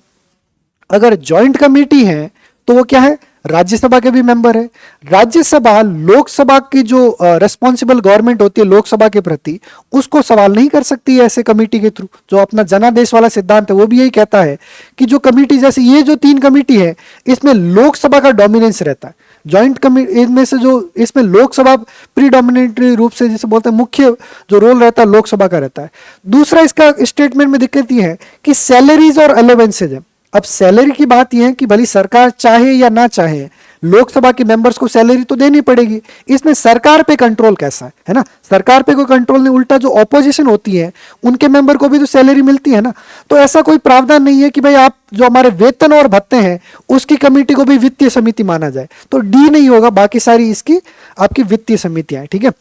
अगर जॉइंट कमिटी है तो वो क्या है? राज्यसभा के भी मेंबर है। राज्यसभा लोकसभा की जो रिस्पॉन्सिबल गवर्नमेंट होती है लोकसभा के प्रति, उसको सवाल नहीं कर सकती है ऐसे कमेटी के थ्रू। जो अपना जनादेश वाला सिद्धांत है वो भी यही कहता है कि जो कमेटी, जैसे ये जो 3 कमेटी है, इसमें लोकसभा का डोमिनेंस रहता है। जॉइंट कमेटी इनमें से जो इसमें लोकसभा प्रीडोमिनेटरी रूप से, जिसे बोलते हैं मुख्य जो रोल रहता है लोकसभा का रहता है। दूसरा इसका स्टेटमेंट में दिक्कत ये है कि सैलरीज और अलाउंसेज है। अब सैलरी की बात यह है कि भली सरकार चाहे या ना चाहे लोकसभा के मेंबर्स को सैलरी तो देनी पड़ेगी। इसमें सरकार पे कंट्रोल कैसा है ना? सरकार पे कोई कंट्रोल नहीं, उल्टा जो ऑपोजिशन होती है उनके मेंबर को भी तो सैलरी मिलती है ना। तो ऐसा कोई प्रावधान नहीं है कि भाई आप जो हमारे वेतन और भत्ते हैं उसकी कमेटी को भी वित्तीय समिति माना जाए। तो डी नहीं होगा, बाकी सारी इसकी आपकी वित्तीय समितियां हैं। ठीक है,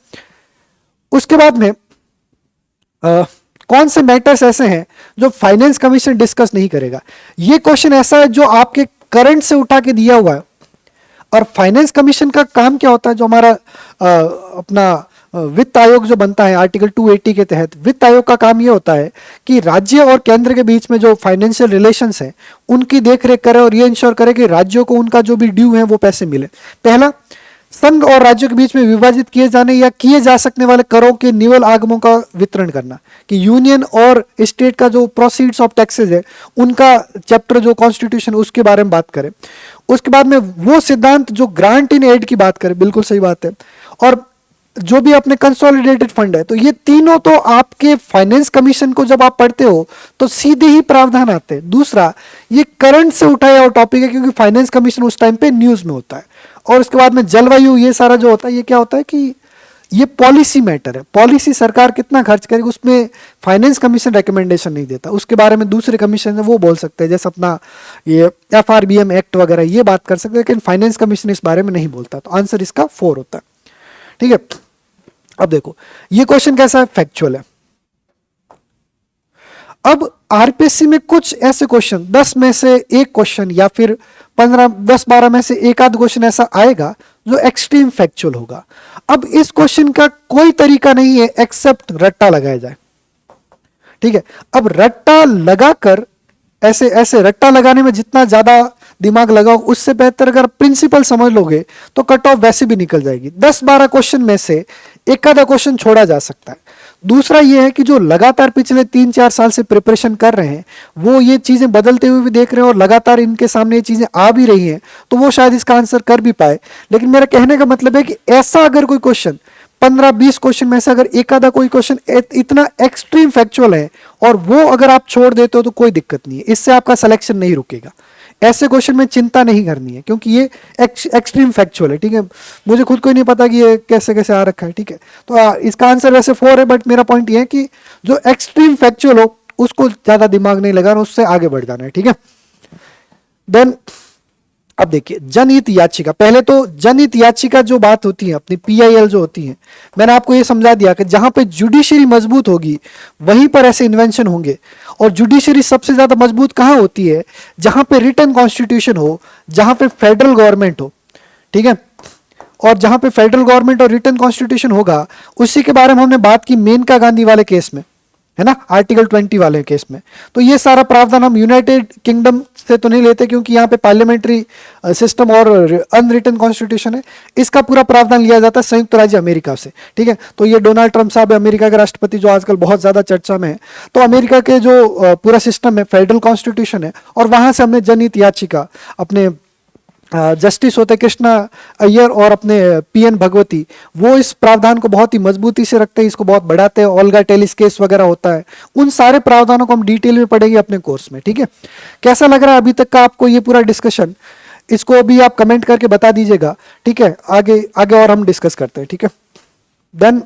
उसके बाद में कौन से मैटर्स ऐसे हैं जो फाइनेंस कमीशन डिस्कस नहीं करेगा? ये क्वेश्चन ऐसा है जो आपके करंट से उठा के दिया हुआ है। और फाइनेंस कमीशन का काम क्या होता है? जो हमारा अपना वित्त आयोग जो बनता है आर्टिकल 280 के तहत, वित्त आयोग का काम ये होता है कि राज्य और केंद्र के बीच में जो फाइनेंशियल रिलेशंस है उनकी देखरेख करे और ये इंश्योर करे कि राज्यों को उनका जो भी ड्यू है वो पैसे मिले। पहला, संघ और राज्यों के बीच में विभाजित किए जाने या किए जा सकने वाले करों के निवल आगमों का वितरण करना, कि यूनियन और स्टेट का जो प्रोसीड्स ऑफ टैक्सेस है उनका चैप्टर जो कॉन्स्टिट्यूशन उसके बारे में बात करें। उसके बाद में वो सिद्धांत जो ग्रांट इन एड की बात करें, बिल्कुल सही बात है। और जो भी अपने कंसोलिडेटेड फंड है, तो ये तीनों तो आपके फाइनेंस कमीशन को जब आप पढ़ते हो तो सीधे ही प्रावधान आते हैं। दूसरा, ये करंट से उठाया हुआ टॉपिक है क्योंकि फाइनेंस कमीशन उस टाइम पे न्यूज में होता है। और उसके बाद में जलवायु, ये सारा जो होता है, ये क्या होता है कि ये पॉलिसी मैटर है। पॉलिसी सरकार कितना खर्च करेगी उसमें फाइनेंस कमीशन रिकमेंडेशन नहीं देता। उसके बारे में दूसरे कमीशन है वो बोल सकते हैं, जैसे अपना ये FRBM एक्ट वगैरह ये बात कर सकते हैं, लेकिन फाइनेंस कमीशन इस बारे में नहीं बोलता। तो आंसर इसका 4 होता है। ठीक है, अब देखो ये क्वेश्चन कैसा है, फैक्चुअल है। अब आरपीएससी में कुछ ऐसे क्वेश्चन 10 में से एक क्वेश्चन या फिर 10-12 में से एक आध क्वेश्चन ऐसा आएगा जो एक्सट्रीम फैक्चुअल होगा। अब इस क्वेश्चन का कोई तरीका नहीं है एक्सेप्ट रट्टा लगाया जाए। ठीक है, अब रट्टा लगाकर ऐसे ऐसे रट्टा लगाने में जितना ज्यादा दिमाग लगाओ उससे बेहतर अगर प्रिंसिपल समझ लोगे तो कट ऑफ वैसे भी निकल जाएगी। 10-12 क्वेश्चन में से एक आधा क्वेश्चन छोड़ा जा सकता है। दूसरा ये है कि जो लगातार पिछले 3-4 साल से प्रिपरेशन कर रहे हैं वो ये चीजें बदलते हुए भी देख रहे हैं और लगातार इनके सामने ये चीजें आ भी रही हैं, तो वो शायद इसका आंसर कर भी पाए। लेकिन मेरा कहने का मतलब है कि ऐसा अगर कोई क्वेश्चन 15-20 क्वेश्चन में से अगर एक आधा कोई क्वेश्चन इतना एक्सट्रीम फैक्चुअल है और वो अगर आप छोड़ देते हो तो कोई दिक्कत नहीं है, इससे आपका सिलेक्शन नहीं रुकेगा। ऐसे क्वेश्चन में चिंता नहीं करनी है क्योंकि ये एक्सट्रीम फैक्चुअल है। ठीक है, मुझे खुद को ही नहीं पता कि ये कैसे कैसे आ रखा है। ठीक है, तो इसका आंसर वैसे 4 है, बट मेरा पॉइंट ये है कि जो एक्सट्रीम फैक्चुअल हो उसको ज्यादा दिमाग नहीं लगाना, उससे आगे बढ़ जाना है। ठीक है, देन अब देखिए जनहित याचिका, पहले तो जनहित याचिका जो बात होती है अपनी पीआईएल जो होती है, मैंने आपको ये समझा दिया कि जहां पे जुडिशरी मजबूत होगी वहीं पर ऐसे इन्वेंशन होंगे। और जुडिशरी सबसे ज्यादा मजबूत कहां होती है? जहां पे रिटन कॉन्स्टिट्यूशन हो, जहां पे फेडरल गवर्नमेंट हो, ठीक है। और जहां पे फेडरल गवर्नमेंट और रिटन कॉन्स्टिट्यूशन होगा, उसी के बारे में हमने बात की मेनका गांधी वाले केस में, है ना, आर्टिकल 20 वाले केस में। तो ये सारा प्रावधान हम यूनाइटेड किंगडम से तो नहीं लेते क्योंकि यहाँ पे पार्लियामेंट्री सिस्टम और अनरिटन कॉन्स्टिट्यूशन है। इसका पूरा प्रावधान लिया जाता है संयुक्त राज्य अमेरिका से, ठीक है। तो ये डोनाल्ड ट्रंप साहब अमेरिका के राष्ट्रपति जो आजकल बहुत ज्यादा चर्चा में है, तो अमेरिका के जो पूरा सिस्टम है फेडरल कॉन्स्टिट्यूशन है, और वहां से हमने जनहित याचिका अपने जस्टिस होते कृष्णा अय्यर और अपने पीएन भगवती, वो इस प्रावधान को बहुत ही मजबूती से रखते हैं, इसको बहुत बढ़ाते हैं। ओल्गा टेलिस केस वगैरह होता है, उन सारे प्रावधानों को हम डिटेल में पढ़ेंगे अपने कोर्स में, ठीक है। कैसा लग रहा है अभी तक का आपको ये पूरा डिस्कशन? इसको भी आप कमेंट करके बता दीजिएगा, ठीक है। आगे आगे और हम डिस्कस करते हैं, ठीक है। देन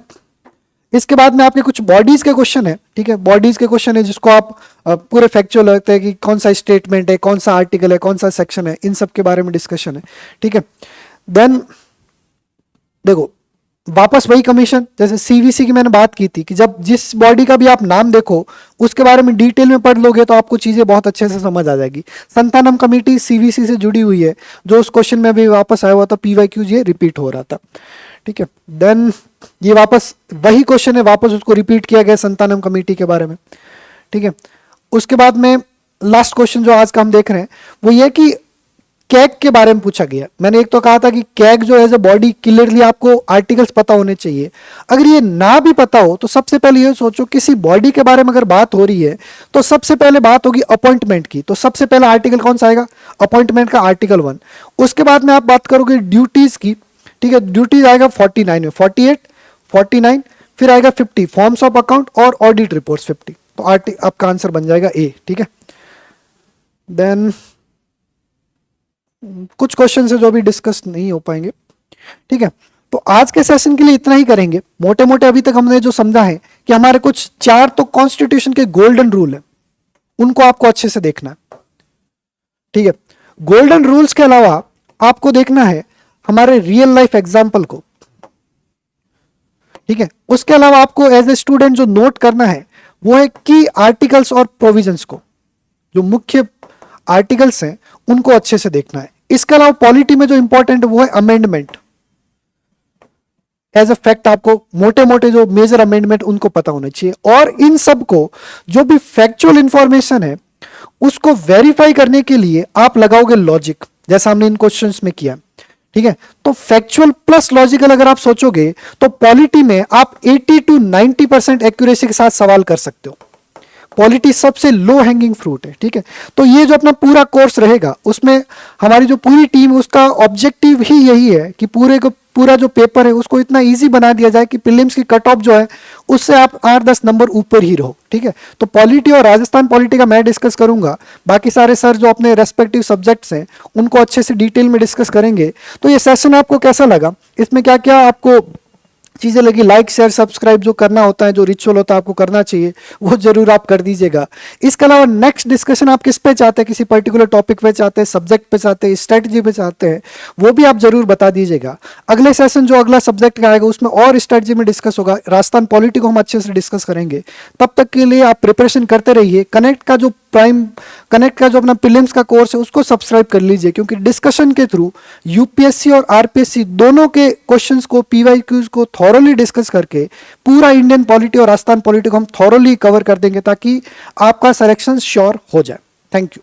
इसके बाद में आपके कुछ बॉडीज के क्वेश्चन है, ठीक है। बॉडीज के क्वेश्चन है जिसको आप पूरे फैक्चुअल लगते हैं कि कौन सा स्टेटमेंट है, कौन सा आर्टिकल है, कौन सा सेक्शन है, इन सब के बारे में डिस्कशन है, ठीक है। देन देखो वापस वही कमीशन, जैसे सीवीसी की मैंने बात की थी कि जब जिस बॉडी का भी आप नाम देखो उसके बारे में डिटेल में पढ़ लोगे तो आपको चीजें बहुत अच्छे से समझ आ जाएगी। संतानम कमेटी सीवीसी से जुड़ी हुई है, जो उस क्वेश्चन में भी वापस आया हुआ था, पीवाईक्यू ये रिपीट हो रहा था, ठीक है। देन ये वापस वही क्वेश्चन है, वापस उसको रिपीट किया गया संतानम कमेटी के बारे में, ठीक है। उसके बाद में लास्ट क्वेश्चन जो आज का हम देख रहे हैं वो ये कि कैग के बारे में पूछा गया। मैंने एक तो कहा था कि कैग जो एज ए बॉडी क्लियरली आपको आर्टिकल्स पता होने चाहिए। अगर ये ना भी पता हो तो सबसे पहले ये सोचो किसी बॉडी के बारे में अगर बात हो रही है तो सबसे पहले बात होगी अपॉइंटमेंट की, तो सबसे पहला आर्टिकल कौन सा आएगा? अपॉइंटमेंट का आर्टिकल 1। उसके बाद में आप बात करोगे ड्यूटीज की, ठीक है। ड्यूटीज आएगा 49 में, 48, 49, फिर आएगा 50 फॉर्म्स ऑफ अकाउंट और ऑडिट रिपोर्ट्स 50। तो आपका आंसर बन जाएगा ए, ठीक है। देन कुछ क्वेश्चन है जो अभी डिस्कस नहीं हो पाएंगे, ठीक है। तो आज के सेशन के लिए इतना ही करेंगे। मोटे मोटे अभी तक हमने जो समझा है कि हमारे कुछ 4 तो कॉन्स्टिट्यूशन के गोल्डन रूल है, उनको आपको अच्छे से देखना है, ठीक है। गोल्डन रूल्स के अलावा आपको देखना है हमारे रियल लाइफ एग्जाम्पल को, ठीक है। उसके अलावा आपको एज ए स्टूडेंट जो नोट करना है वो है की आर्टिकल्स और प्रोविजंस को, जो मुख्य आर्टिकल्स हैं उनको अच्छे से देखना है। इसके अलावा पॉलिटी में जो इंपॉर्टेंट वो है अमेंडमेंट। एज अ फैक्ट आपको मोटे मोटे जो मेजर अमेंडमेंट उनको पता होना चाहिए, और इन सब को जो भी फैक्चुअल इंफॉर्मेशन है उसको वेरीफाई करने के लिए आप लगाओगे लॉजिक, जैसा हमने इन क्वेश्चंस में किया, ठीक है। तो फैक्चुअल प्लस लॉजिकल अगर आप सोचोगे तो पॉलिटी में आप 80 to 90% एक्यूरेसी के साथ सवाल कर सकते हो। पॉलिटी सबसे लो हैंगिंग फ्रूट है, ठीक है। तो ये जो अपना पूरा कोर्स रहेगा उसमें हमारी जो पूरी टीम, उसका ऑब्जेक्टिव ही यही है कि पूरा जो पेपर है उसको इतना इजी बना दिया जाए कि प्रीलिम्स की कट ऑफ जो है उससे आप 8-10 नंबर ऊपर ही रहो, ठीक है। तो पॉलिटी और राजस्थान पॉलिटी का मैं डिस्कस करूंगा, बाकी सारे सर जो अपने रेस्पेक्टिव सब्जेक्ट्स हैं उनको अच्छे से डिटेल में डिस्कस करेंगे। तो ये सेशन आपको कैसा लगा, इसमें क्या क्या आपको चीजें लगी? लाइक शेयर सब्सक्राइब जो करना होता है, जो रिचुअल होता है आपको करना चाहिए, वो जरूर आप कर दीजिएगा। इसके अलावा नेक्स्ट डिस्कशन आप किस पे चाहते हैं, किसी पर्टिकुलर टॉपिक पे चाहते हैं, सब्जेक्ट पे चाहते हैं, स्ट्रेटजी पे चाहते हैं, वो भी आप जरूर बता दीजिएगा। अगले सेशन जो अगला सब्जेक्ट का आएगा उसमें और स्ट्रेटजी में डिस्कस होगा, राजस्थान पॉलिटी को हम अच्छे से डिस्कस करेंगे। तब तक के लिए आप प्रिपरेशन करते रहिए। कनेक्ट का जो अपना प्रीलिम्स का कोर्स है उसको सब्सक्राइब कर लीजिए, क्योंकि डिस्कशन के थ्रू यूपीएससी और आरपीएससी दोनों के क्वेश्चंस को, पीवाईक्यूज को थॉरोली डिस्कस करके पूरा इंडियन पॉलिटी और राजस्थान पॉलिटी को हम थॉरोली कवर कर देंगे ताकि आपका सिलेक्शन श्योर हो जाए। Thank you.